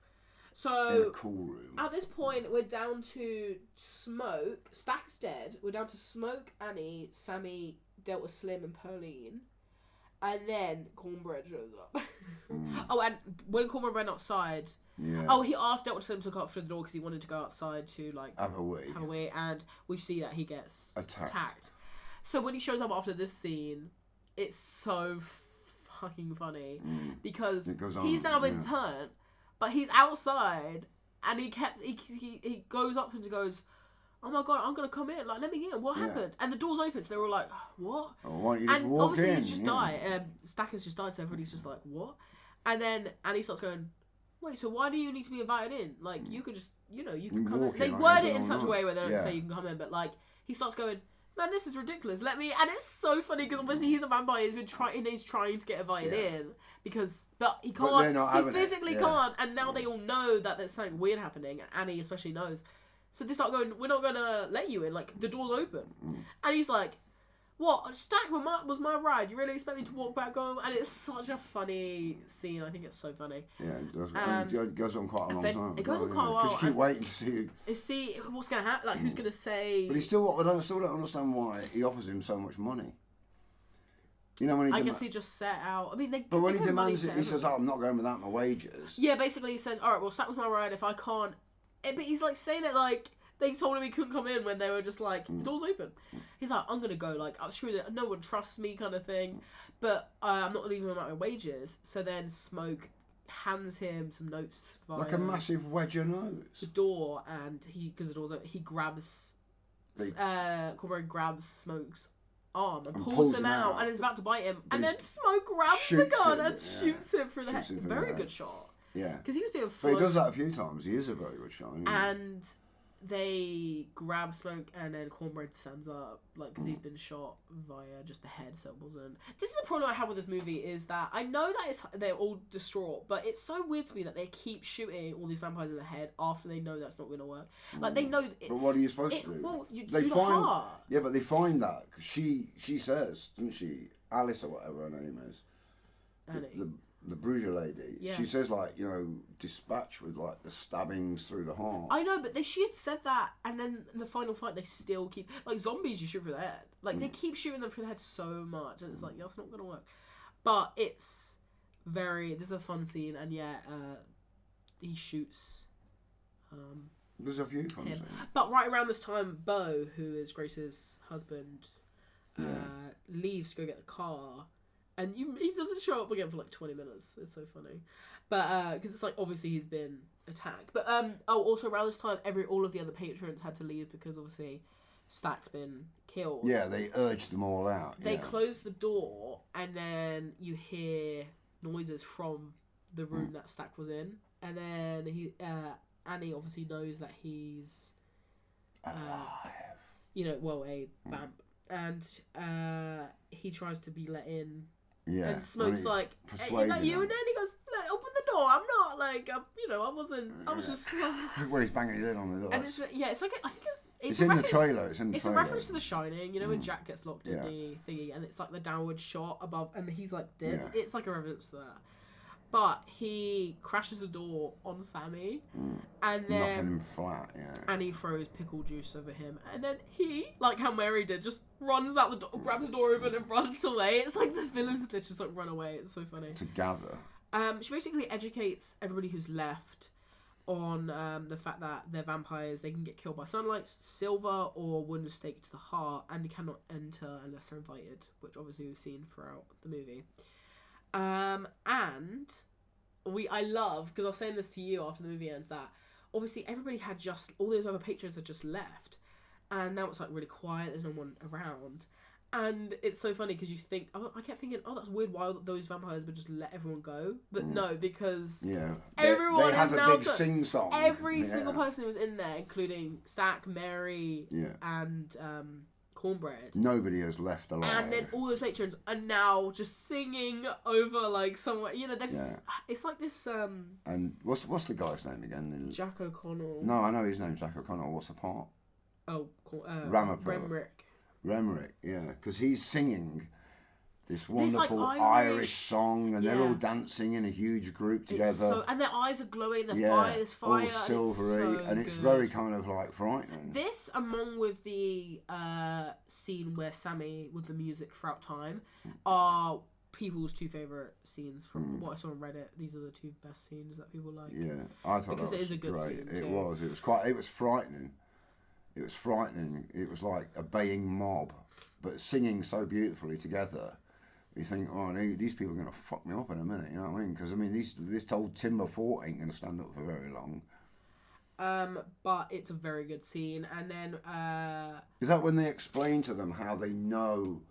So in a cool room. At this point, we're down to Smoke. Stack's dead. We're down to Smoke, Annie, Sammy, Delta Slim, and Pauline. And then Cornbread shows up. Oh, and when Cornbread went outside, he asked Delta Slim to come up through the door because he wanted to go outside to have a wee, and we see that he gets attacked. So when he shows up after this scene, it's so fucking funny because he's now been turned, but he's outside, and he goes up and goes, "Oh my god, I'm gonna come in. Let me in. What happened?" And the door's open, so they're all like, "What?" Oh, why don't you just walk obviously in? He's just died. Stack has just died, so everybody's just like, "What?" And then Annie starts going, "Wait, so why do you need to be invited in? You could just, you can come in." They word it in such a way where they don't say you can come in, but he starts going, "Man, this is ridiculous. Let me." And it's so funny because obviously he's a vampire. He's trying to get invited in but he can't. He physically can't. And now they all know that there's something weird happening. And Annie especially knows. So they start going, "We're not going to let you in, the door's open." And he's like, "What? Stack was my ride. You really expect me to walk back home?" And it's such a funny scene. I think it's so funny. Yeah, it goes on quite a long time. It goes on quite a while. Because you keep waiting to see what's going to happen, who's going to say... But I still don't understand why he offers him so much money. When I guess he just set out... I mean, But when he demands it, he says, "I'm not going without my wages." Yeah, basically he says, "Alright, well, Stack was my ride. If I can't..." But he's saying it they told him he couldn't come in when they were just the door's open. He's like, "I'm gonna go, I'm sure that no one trusts me," kind of thing, but I'm not leaving him out my wages. So then Smoke hands him some notes via a massive wedge of notes. The door, and because the door's open, he grabs Cornbread grabs Smoke's arm and pulls him out and is about to bite him, and then Smoke grabs the gun and shoots him through the head. Very good shot. Yeah. Because he was being But he does that a few times. He is a very good shot. And they grab Smoke, and then Cornbread stands up, like, because he's been shot via just the head, so it wasn't. This is the problem I have with this movie, is that I know that they're all distraught, but it's so weird to me that they keep shooting all these vampires in the head after they know that's not going to work. Like, they know... But what are you supposed to do? Well, you they do the find, heart. Yeah, but they find that, because she says, doesn't she, Alice or whatever her name is, Annie. The Bruges lady, Yeah. she says, like, you know, dispatch with, like, the stabbings through the heart. I know, but she had said that, and then in the final fight, they still keep... Like, zombies, you shoot through the head. Like, they keep shooting them through the head so much, and it's like, that's not going to work. But it's very... There's a fun scene, and he shoots... There's a few fun him. scenes. But right around this time, Beau, who is Grace's husband, leaves to go get the car... And he doesn't show up again for like 20 minutes. It's so funny. But, because it's like, obviously he's been attacked. But, also around this time, all of the other patrons had to leave because obviously Stack's been killed. Yeah, they urged them all out. They close the door, and then you hear noises from the room that Stack was in. And then Annie obviously knows that he's... alive. A vamp. And he tries to be let in. Yeah. And Smoke's like, hey, is that you? And then he goes, look, open the door. I'm not, like, I was just... Where he's banging his head on the door. And it's like, I think it's in the trailer. It's a reference to The Shining, when Jack gets locked in the thingy, and it's like the downward shot above, and he's like dead. Yeah. It's like a reference to that. But he crashes the door on Sammy, and then... Knocking him flat, and he throws pickle juice over him, and then he, like how Mary did, just runs out the door, grabs the door open and runs away. It's like the villains that just like run away. It's so funny. To gather. She basically educates everybody who's left on the fact that they're vampires. They can get killed by sunlight, silver, or wooden stake to the heart, and they cannot enter unless they're invited, which obviously we've seen throughout the movie. And I love, because I was saying this to you after the movie ends, that obviously everybody had just, all those other patrons had just left, and now it's like really quiet, there's no one around, and it's so funny because you think, I kept thinking, oh, that's weird, why those vampires would just let everyone go, but no, because everyone they have is a now big sing-song. Every single person who was in there, including Stack, Mary, and Cornbread. Nobody has left alive. And then all those patrons are now just singing over like somewhere. They're just. It's like this. And what's the guy's name again? Jack O'Connell. No, I know his name's Jack O'Connell. What's the part? Oh, Remrick. Yeah, because he's singing this wonderful like Irish song, and they're all dancing in a huge group together. And their eyes are glowing. There's fire, all silvery, and it's very kind of like frightening. This, among with the scene where Sammy with the music throughout time, are people's two favourite scenes from what I saw on Reddit. These are the two best scenes that people like. Yeah, I thought because that was it is a good great. scene too. It was frightening. It was frightening. It was like a baying mob, but singing so beautifully together. You think, oh, these people are going to fuck me up in a minute, you know what I mean? Because, I mean, this old timber fort ain't going to stand up for very long. But it's a very good scene. And then... Is that when they explain to them how they know,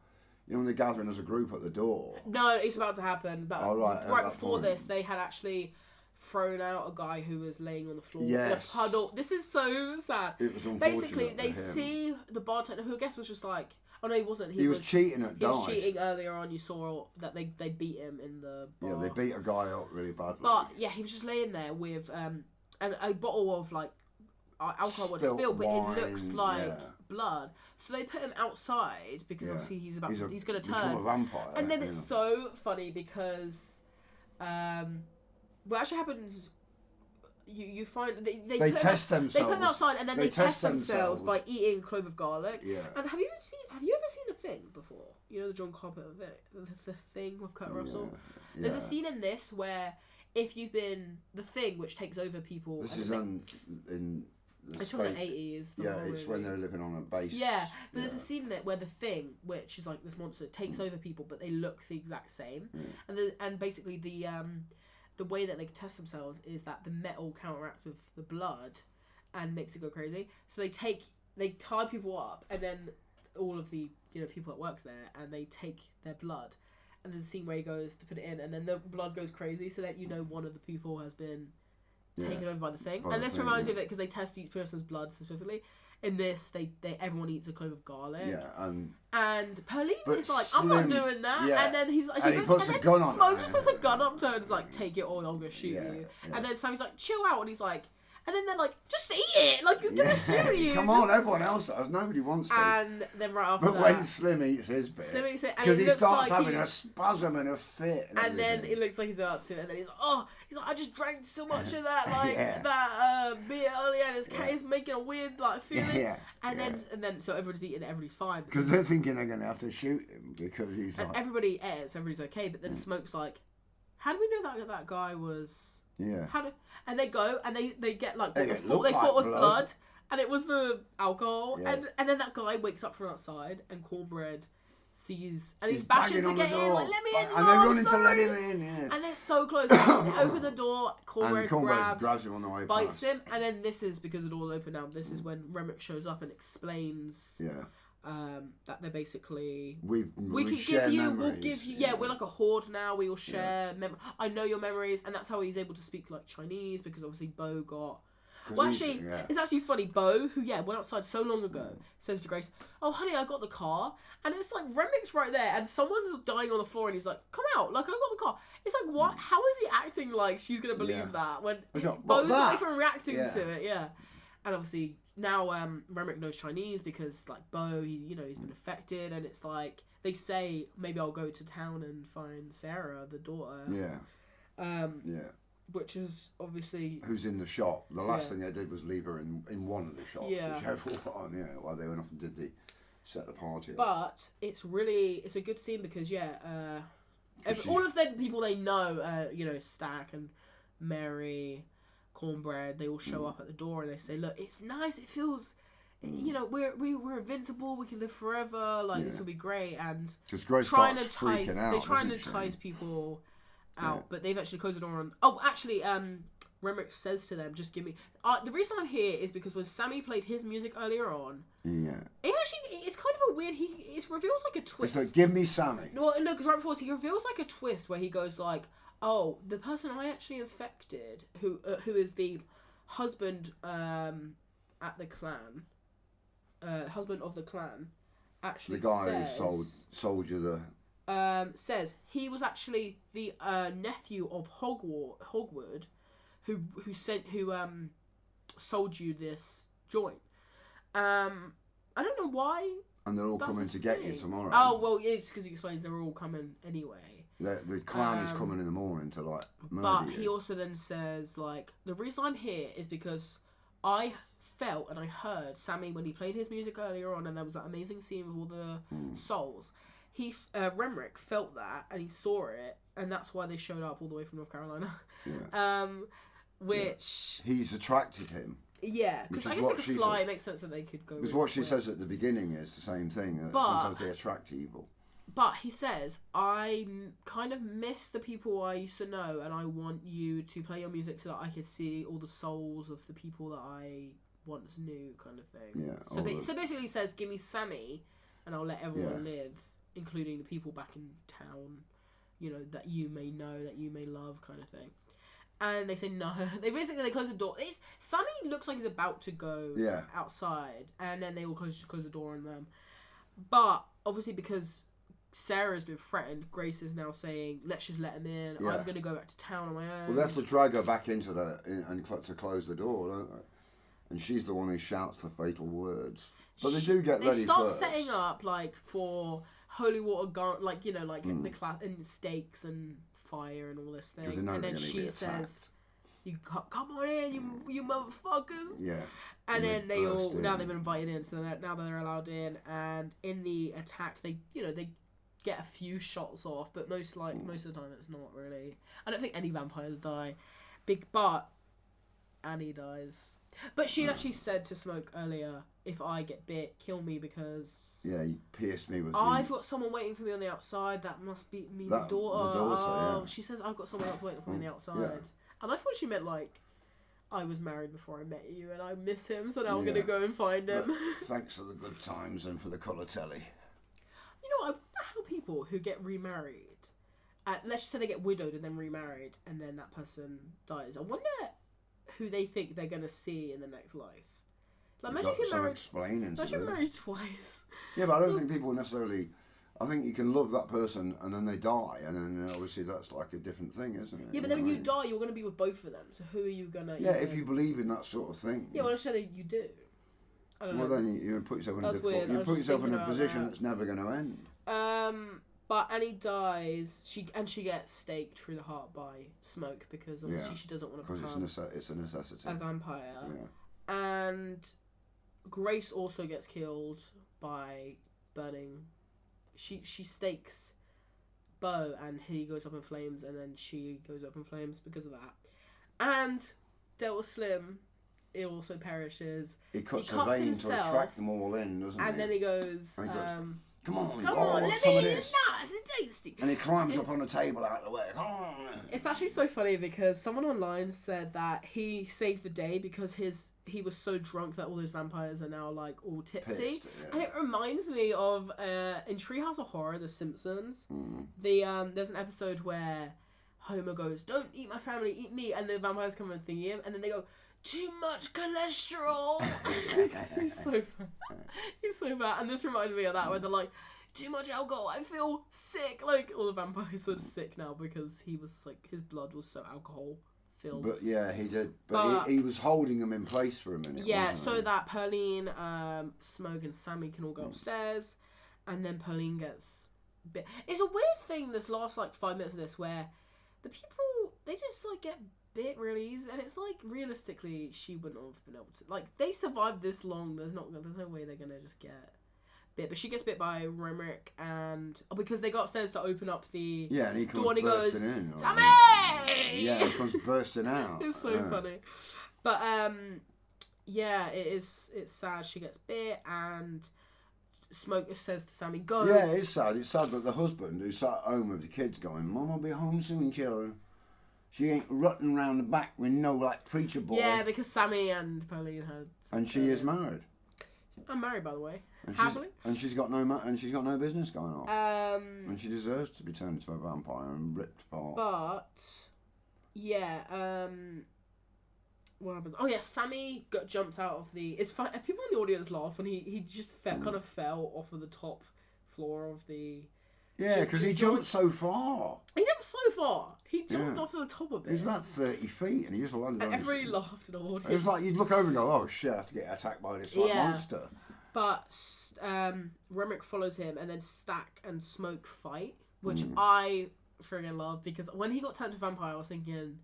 when they're gathering as a group at the door? No, it's about to happen. But right before this, they had actually thrown out a guy who was laying on the floor in a puddle. This is so sad. It was unfortunate. Basically, they see the bartender, who I guess was just like... Oh no, he wasn't. He was cheating at dice. He was cheating earlier on. You saw that they beat him in the bar. Yeah, they beat a guy up really badly. But yeah, he was just laying there with and a bottle of like alcohol was spilled, but it looked like blood. So they put him outside because obviously he's going to turn a vampire. And then it's so funny because what actually happens. You find they test themselves. They put them outside and then they test themselves by eating a clove of garlic. Yeah. And have you ever seen The Thing before? The John Carpenter the Thing with Kurt Russell. Yeah. There's a scene in this where if you've been The Thing, which takes over people. This is in. It's from the 80s. It's when they're living on a base. Yeah, but there's a scene in it where The Thing, which is like this monster, takes over people, but they look the exact same. And basically the way that they can test themselves is that the metal counteracts with the blood and makes it go crazy. So they tie people up, and then all of the people that work there, and they take their blood. And there's a scene where he goes to put it in, and then the blood goes crazy, so that one of the people has been taken over by the thing. And this reminds me of it because they test each person's blood specifically. In this, they everyone eats a clove of garlic. Yeah, and Pauline but is like, I'm not doing that. Yeah. And then he puts a gun on Smoke her. just puts a gun up to her and is like, take it or I'm gonna shoot you. Yeah. And then Sammy's like, chill out, and he's like, and then they're like, just eat it, like he's gonna shoot you. Come on, everyone else does. Nobody wants to. And then right after but that, when Slim eats his bit, because he starts having a spasm and a fit, and then it looks like he's about to, and then he's like, I just drank so much of that, like that beer earlier, and it's making a weird like feeling. And then so everybody's eating it, everybody's fine because they're thinking they're gonna have to shoot him because he's like, everybody's okay, but then Smoke's like, how do we know that guy was? Yeah. And they go and they get like they thought was blood, and it was the alcohol, and then that guy wakes up from outside and Cornbread sees and he's bashing to get in, like, let me in, and they're running to let him in, and they're so close. They open the door, Cornbread grabs him on the way bites him, and then this is because the door's open now. This is when Remick shows up and explains. That they're basically we can give you memories. We'll give you we're like a horde now, we all share I know your memories, and that's how he's able to speak like Chinese, because obviously Bo got it's actually funny, Bo, who went outside so long ago, says to Grace, oh honey, I got the car, and it's like Remick's right there and someone's dying on the floor and he's like, come out, like I got the car. It's like, what? How is he acting like she's gonna believe that when Bo's not even reacting to it? And obviously now Remick knows Chinese because like Bo, he's been affected, and it's like they say maybe I'll go to town and find Sarah, the daughter. Which is obviously who's in the shop. The last thing they did was leave her in one of the shops, whichever one, while they went off and did set the party up. But it's a good scene because all of the people they know, Stack and Mary, Cornbread, they all show up at the door and they say, look, it's nice, it feels, we're invincible, we can live forever, like this will be great. And because Grace starts freaking out, they're trying to entice people out, but they've actually closed the door on. Remick says to them, just give me the reason I'm here is because when Sammy played his music earlier on, it's kind of a weird, it reveals like a twist. It's like, give me Sammy. No, because right before he reveals like a twist where he goes like, oh, the person I actually infected, who is the husband at the clan, husband of the clan, actually the guy who sold you the. Says he was actually the nephew of Hogwood, who sold you this joint. I don't know why. And they're all coming to get you tomorrow. Oh well, it's because he explains they're all coming anyway. The clan is coming in the morning to like murder but you. He also then says like, the reason I'm here is because I felt and I heard Sammy when he played his music earlier on, and there was that amazing scene with all the souls. Remrick felt that and he saw it, and that's why they showed up all the way from North Carolina. Which he's attracted him. Yeah, because I guess they could fly. It makes sense that they could go. Because what she says at the beginning is the same thing. That sometimes they attract evil. But he says, I kind of miss the people I used to know, and I want you to play your music so that I could see all the souls of the people that I once knew, kind of thing. Yeah. So basically, he says, give me Sammy, and I'll let everyone live, including the people back in town, that you may know, that you may love, kind of thing. And they say no. They close the door. Sammy looks like he's about to go outside, and then they all close the door on them. But obviously, because Sarah's been threatened, Grace is now saying, let's just let him in. I'm going to go back to town on my own. Well, they have to drag her back into to close the door, don't they? And she's the one who shouts the fatal words. But they do get ready first. They start setting up, like, for holy water, the class and stakes and fire and all this thing. And then she says, "You come on in, you motherfuckers!" Yeah. And then they've been invited in, so now they're allowed in. And in the attack, they get a few shots off, but most of the time it's not really. I don't think any vampires die, but Annie dies. But she actually said to Smoke earlier, if I get bit, kill me, because... Yeah, you pierced me with... I've got someone waiting for me on the outside. That must be me, the daughter. She says, I've got someone else waiting for me on the outside. Yeah. And I thought she meant, like, I was married before I met you, and I miss him, so now I'm going to go and find him. Thanks for the good times and for the colour telly. I wonder how people who get remarried, let's just say they get widowed and then remarried, and then that person dies. I wonder who they think they're gonna see in the next life. Like, You've imagine got if you're some married. explaining to Imagine do. you're married twice. Yeah, but I don't think people necessarily. I think you can love that person and then they die, and then obviously that's like a different thing, isn't it? Yeah, but then when you die, you're gonna be with both of them. So who are you gonna? Yeah, if you believe in that sort of thing. Yeah, well, I'm sure that you do. I don't know. Well, then you put yourself in That's a difficult. weird. I You was put just yourself in thinking a about position that. that's never going to end. But Annie dies. She gets staked through the heart by Smoke because obviously she doesn't want to Because become it's a necessity. a vampire. Yeah. And Grace also gets killed by burning. She stakes Bo, and he goes up in flames, and then she goes up in flames because of that. And Delta Slim, it also perishes. He cuts a vein himself, to attract them all in, doesn't he? and then he goes, And he goes, come on, come oh, on, what's let some me of in this? nice and tasty. And he climbs up on the table out of the way. Come on. It's actually so funny because someone online said that he saved the day because he was so drunk that all those vampires are now like all tipsy. Pissed, yeah. And it reminds me of in Treehouse of Horror, The Simpsons. Mm. There's an episode where Homer goes, "Don't eat my family, eat me," and the vampires come and thingy him, and then they go, "Too much cholesterol." He's so bad. He's so bad. And this reminded me of that where they're like, "Too much alcohol, I feel sick." Like all the vampires are sick now because he was like his blood was so alcohol filled. But yeah, he did. But he was holding them in place for a minute. Yeah, wasn't so he? that Pearline, Smoke, and Sammy can all go upstairs, and then Pearline gets bit. It's a weird thing. This last like 5 minutes of this where the people they just like get bit really easy, and it's like realistically she wouldn't have been able to. Like they survived this long. There's no way they're gonna just get bit. But she gets bit by Remrick, and because they got upstairs to open up the and he comes door, and he goes, bursting in. "Sammy!" Yeah, he comes bursting out. It's so funny. But it's sad she gets bit, and Smoke says to Sammy, "Go." Yeah, it's sad. It's sad that the husband who sat at home with the kids going, "Mum, I'll be home soon, children. She ain't rutting round the back with no like preacher boy." Yeah, because Sammy and Pearline had. And she is married. I'm married, by the way. And Happily. she's got no business going on. And she deserves to be turned into a vampire and ripped apart. But yeah, what happens? Oh yeah, Sammy jumps out of the. It's fun. People in the audience laugh, and he just kind of fell off of the top floor of the. Yeah, because he jumped so far. He jumped so far. He jumped off of the top of it. He was about 30 feet, and he just landed. And everybody laughed in the audience. It was like you'd look over and go, "Oh shit, I have to get attacked by this monster." But Remrick follows him, and then Stack and Smoke fight, which I friggin' love because when he got turned to vampire, I was thinking,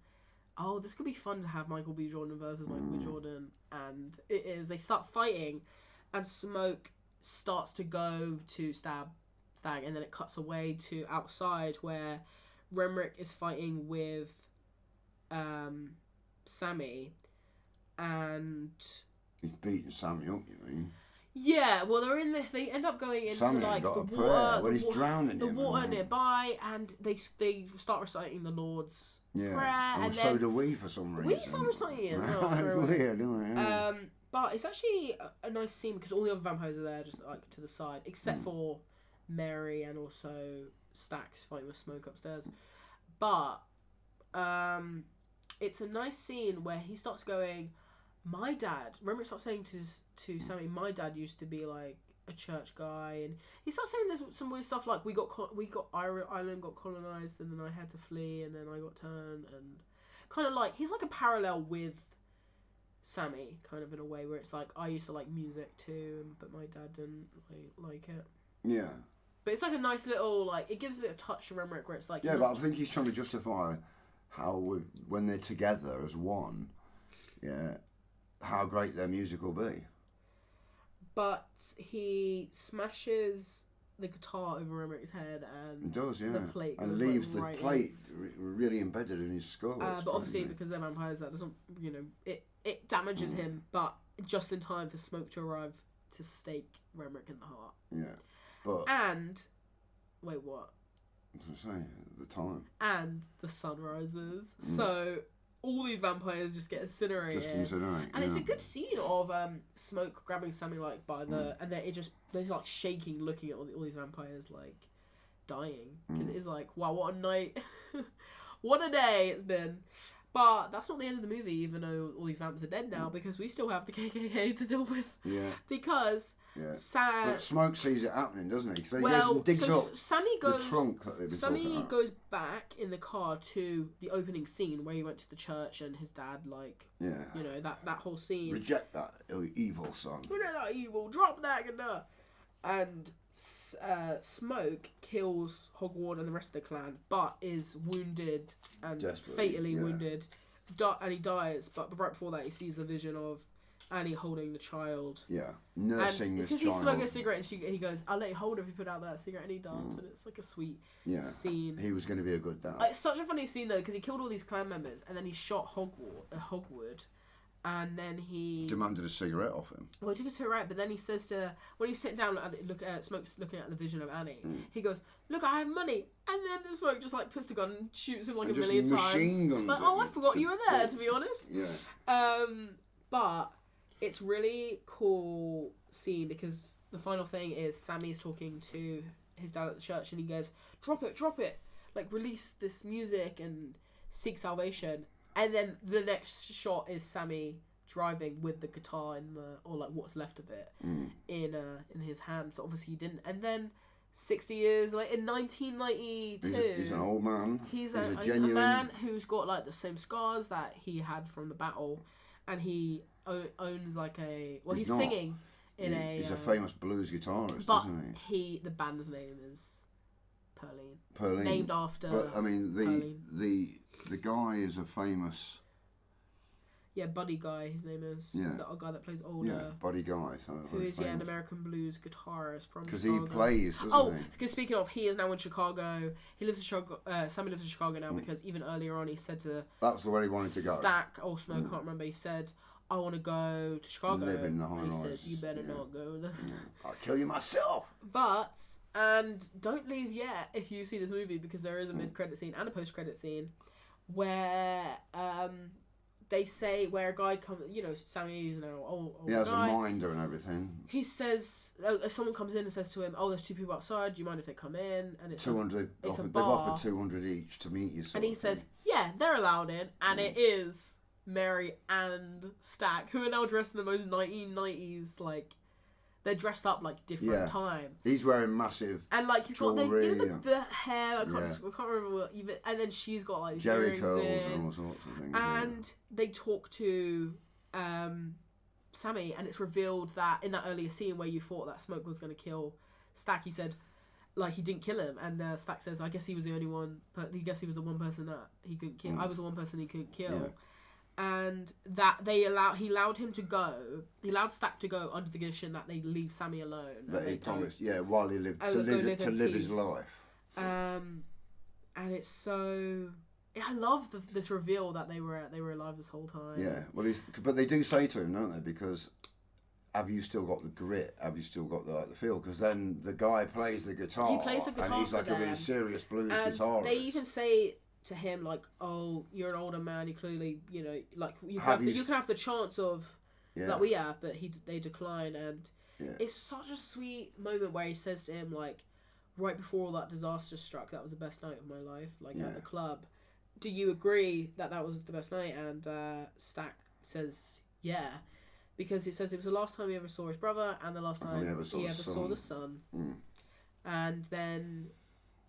"Oh, this could be fun to have Michael B. Jordan versus Michael B. Jordan," and it is. They start fighting, and Smoke starts to go to stab Stag, and then it cuts away to outside where Remrick is fighting with Sammy, and he's beating Sammy up. You mean? Yeah, well, they're in this. They end up going into Sammy like got the a prayer water, when he's drowning the him, water isn't he? nearby, and they start reciting the Lord's prayer, and so then do we for some reason. we start reciting it. As well, It's weird, isn't it? Yeah. But it's actually a nice scene because all the other vampires are there, just like to the side, except for Mary and also Stack's fighting with Smoke upstairs. But it's a nice scene where he starts going, "My dad." Remember, starts saying to Sammy, "My dad used to be like a church guy," and he starts saying there's some weird stuff like Ireland got colonized, and then I had to flee, and then I got turned, and kind of like he's like a parallel with Sammy, kind of in a way where it's like I used to like music too, but my dad didn't like it. Yeah. But it's like a nice little like it gives a bit of touch to Remrick where it's like Yeah, but I think he's trying to justify how when they're together as one, how great their music will be. But he smashes the guitar over Remrick's head, and It does, yeah. the plate goes, and leaves right the plate really embedded in his skull. But obviously, because they're vampires, that doesn't, it damages him, but just in time for Smoke to arrive to stake Remrick in the heart. Yeah, but And wait, what? As I say, the time. And the sun rises, so all these vampires just get incinerated. Just incinerate. And it's a good scene of Smoke grabbing Sammy like by the and then they're like shaking, looking at all these vampires like dying because it is like, wow, what a night, what a day it's been. But that's not the end of the movie, even though all these vampires are dead now, because we still have the KKK to deal with. Yeah. Because but Smoke sees it happening, doesn't he? So he well, goes and digs up Sammy goes, the trunk that they've been talking Sammy about. goes back in the car to the opening scene where he went to the church and his dad, like, you know, that whole scene. Reject that evil son. We're not evil. Drop that and Smoke kills Hogwarts and the rest of the clan, but is wounded and fatally wounded, and he dies. But right before that, he sees a vision of Annie holding the child. Yeah, nursing this child. Because he's smoking a cigarette, and he goes, "I'll let you hold her if you put out that cigarette," and he does, and it's like a sweet scene. He was going to be a good dad. It's such a funny scene though, because he killed all these clan members, and then he shot Hogwarts. And then he demanded a cigarette off him. Well, he took a cigarette, but then he says when he's sitting down, Smoke's looking at the vision of Annie. He goes, "Look, I have money," and then Smoke just like puts the gun and shoots him like a million times. Like, I forgot you were there. To be honest. Yeah. But it's really cool scene because the final thing is Sammy's talking to his dad at the church, and he goes, "Drop it, like release this music and seek salvation." And then the next shot is Sammy driving with the guitar or like what's left of it in his hand. So obviously he didn't. And then 60 years later, in 1992, he's an old man. He's a genuine man who's got like the same scars that he had from the battle, and he owns like he's singing in a. He's a famous blues guitarist, but isn't he? The band's name is Pearline. Named after. But I mean the guy is a famous. Yeah, Buddy Guy, his name is. Yeah. The guy that plays older. Yeah, Buddy Guy. So who is an American blues guitarist from Chicago. Because he plays, doesn't he? Because speaking of, he is now in Chicago. He lives in Chicago. Sammy lives in Chicago now because even earlier on he said to. That's where he wanted to go. Stack or Smoke, I can't remember. He said, "I want to go to Chicago." Live in the high and he rise. says, "You better not go there." I'll kill you myself. And don't leave yet if you see this movie, because there is a mid-credit scene and a post-credit scene where they say where a guy comes, Sammy is now old he has guy. a minder and everything. He says, someone comes in and says to him, "Oh, there's two people outside. Do you mind if they come in?" And it's 200. It's a they've bar. offered 200 each to meet you. And he says, "Yeah, they're allowed in," and it is Mary and Stack, who are now dressed in the most 1990s, like. They're dressed up like different time. He's wearing massive and like he's got jewelry, the hair. I can't remember what even. And then she's got like Jerry earrings curls in. and all sorts of things. And they talk to Sammy, and it's revealed that in that earlier scene where you thought that Smoke was going to kill Stack, he said like he didn't kill him, and Stack says, "I guess he was the only one. But he guess he was the one person that he couldn't kill. I was the one person he couldn't kill." Yeah. And that he allowed him to go. He allowed Stack to go under the condition that they leave Sammy alone. That he promised, while he lived to live his life. And it's so. I love this reveal that they were alive this whole time. Yeah, well, but they do say to him, don't they? Because have you still got the grit? Have you still got the feel? Because then the guy plays the guitar. He plays the guitar, and he's like a really serious blues guitarist. They even say to him like, "Oh, you're an older man. You clearly, like you can have the chance of that we have," but they decline, and it's such a sweet moment where he says to him like, right before all that disaster struck, that was the best night of my life, like at the club. Do you agree that was the best night? And Stack says, "Yeah," because he says it was the last time he ever saw his brother and the last time he ever saw the sun. And then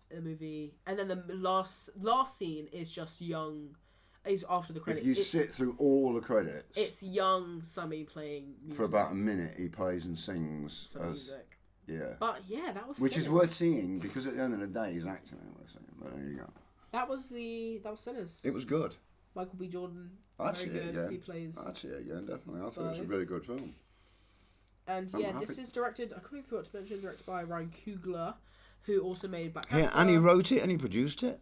the movie, and then the last scene is just young. Is after the credits. If you sit through all the credits, it's young Sammy playing music. For about a minute. He plays and sings some music. Yeah. But that was which is worth seeing, because at the end of the day, he's acting worth seeing. But there you go. That was Sinners. It was good. Michael B. Jordan. I'd see it again. He plays. I'd see it again, definitely. I thought it was a really good film. And this is directed. I couldn't forget to mention, directed by Ryan Coogler, who also made Black Panther. And he wrote it and he produced it.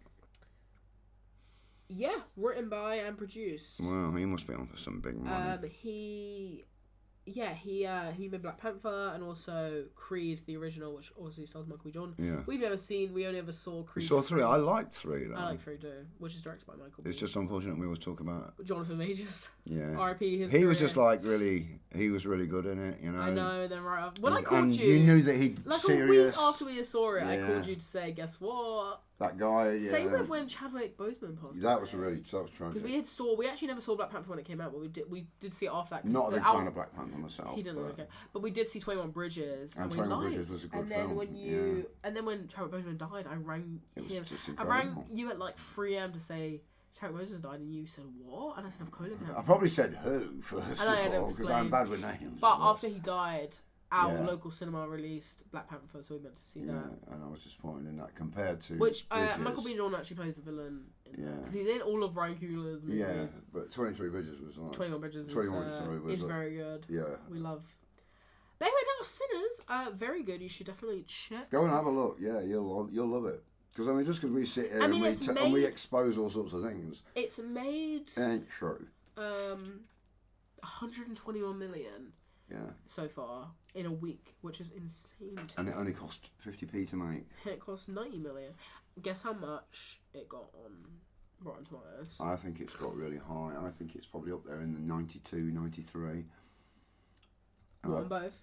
Yeah, written by and produced. Wow, he must be on for some big money. He made Black Panther and also Creed, the original, which obviously stars Michael B. Jordan. Yeah. We've never seen. We only ever saw Creed. You saw 3. I liked 3. Though. I like 3 too, which is directed by Michael B. It's just unfortunate we always talk about Jonathan Majors. Yeah. R.I.P. his He career. was just like he was really good in it, I know. And then right after, when I called and you, you knew that he'd like serious. a week after we saw it, I called you to say, guess what? That guy. Same with when Chadwick Boseman passed That away. was tragic. Because we actually never saw Black Panther when it came out, but we did see it after that. Not a big fan of Black Panther myself. He didn't like it, but we did see 21 Bridges, and 21 Bridges was a good film. And then when Chadwick Boseman died, I rang him. I incredible. rang you at like 3 a.m. to say Chadwick Boseman died, and you said what? And I said I've colon cancer. I probably said who first of all because I'm bad with names. But after he died, our local cinema released Black Panther, so we went to see that. And I was disappointed in that compared to which Michael B. Jordan actually plays the villain. Because he's in all of Ryan Coogler's movies. Yeah, but 23 Bridges was like 21 Bridges is very good. Yeah, we love. But anyway, that was Sinners. Very good. You should definitely check. Go and have a look. Yeah, you'll love it. Because I mean, just because we sit here and we expose all sorts of things, it's made. Ain't true. 121 million. Yeah. So far in a week, which is insane. And it only cost 50p to make. It cost 90 million. Guess how much it got on Rotten Tomatoes? I think it's got really high. I think it's probably up there in the 92, 93. On both?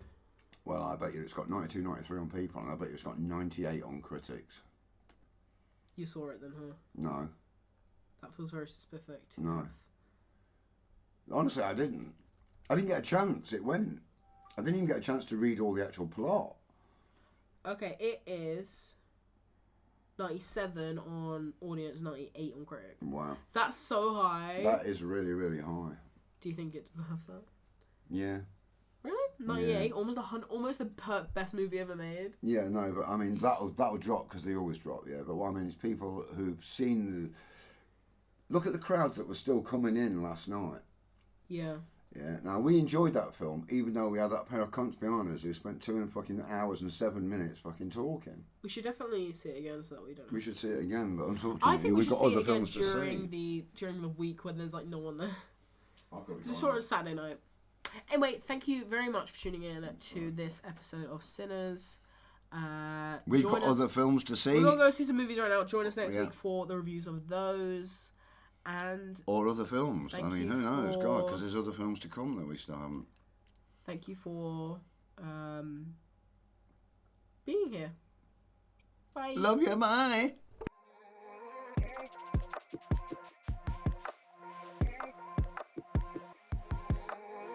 Well, I bet you it's got 92, 93 on people, and I bet you it's got 98 on critics. You saw it then, huh? No. That feels very specific. No. Honestly, I didn't. I didn't get a chance. It went. I didn't even get a chance to read all the actual plot. Okay, it is 97 on audience, 98 on critic. Wow. That's so high. That is really, really high. Do you think it deserves that? Yeah. Really? 98? Yeah. Almost 100, almost the best movie ever made. Yeah, no, but I mean, that'll drop because they always drop, yeah. But what I mean is people who've seen look at the crowds that were still coming in last night. Yeah. Yeah. Now, we enjoyed that film, even though we had that pair of cunts behind us who spent 2 fucking hours and 7 minutes fucking talking. We should definitely see it again so that we don't. We should see it again, but unfortunately, I think we've got other films to see during the week when there's like no one there. Just sort of Saturday night. Anyway, thank you very much for tuning in to this episode of Sinners. We've got other films to see. We're going to go see some movies right now. Join us next week for the reviews of those. Or other films. I mean, who knows? God, because there's other films to come that we still haven't. Thank you for being here. Bye. Love you, bye.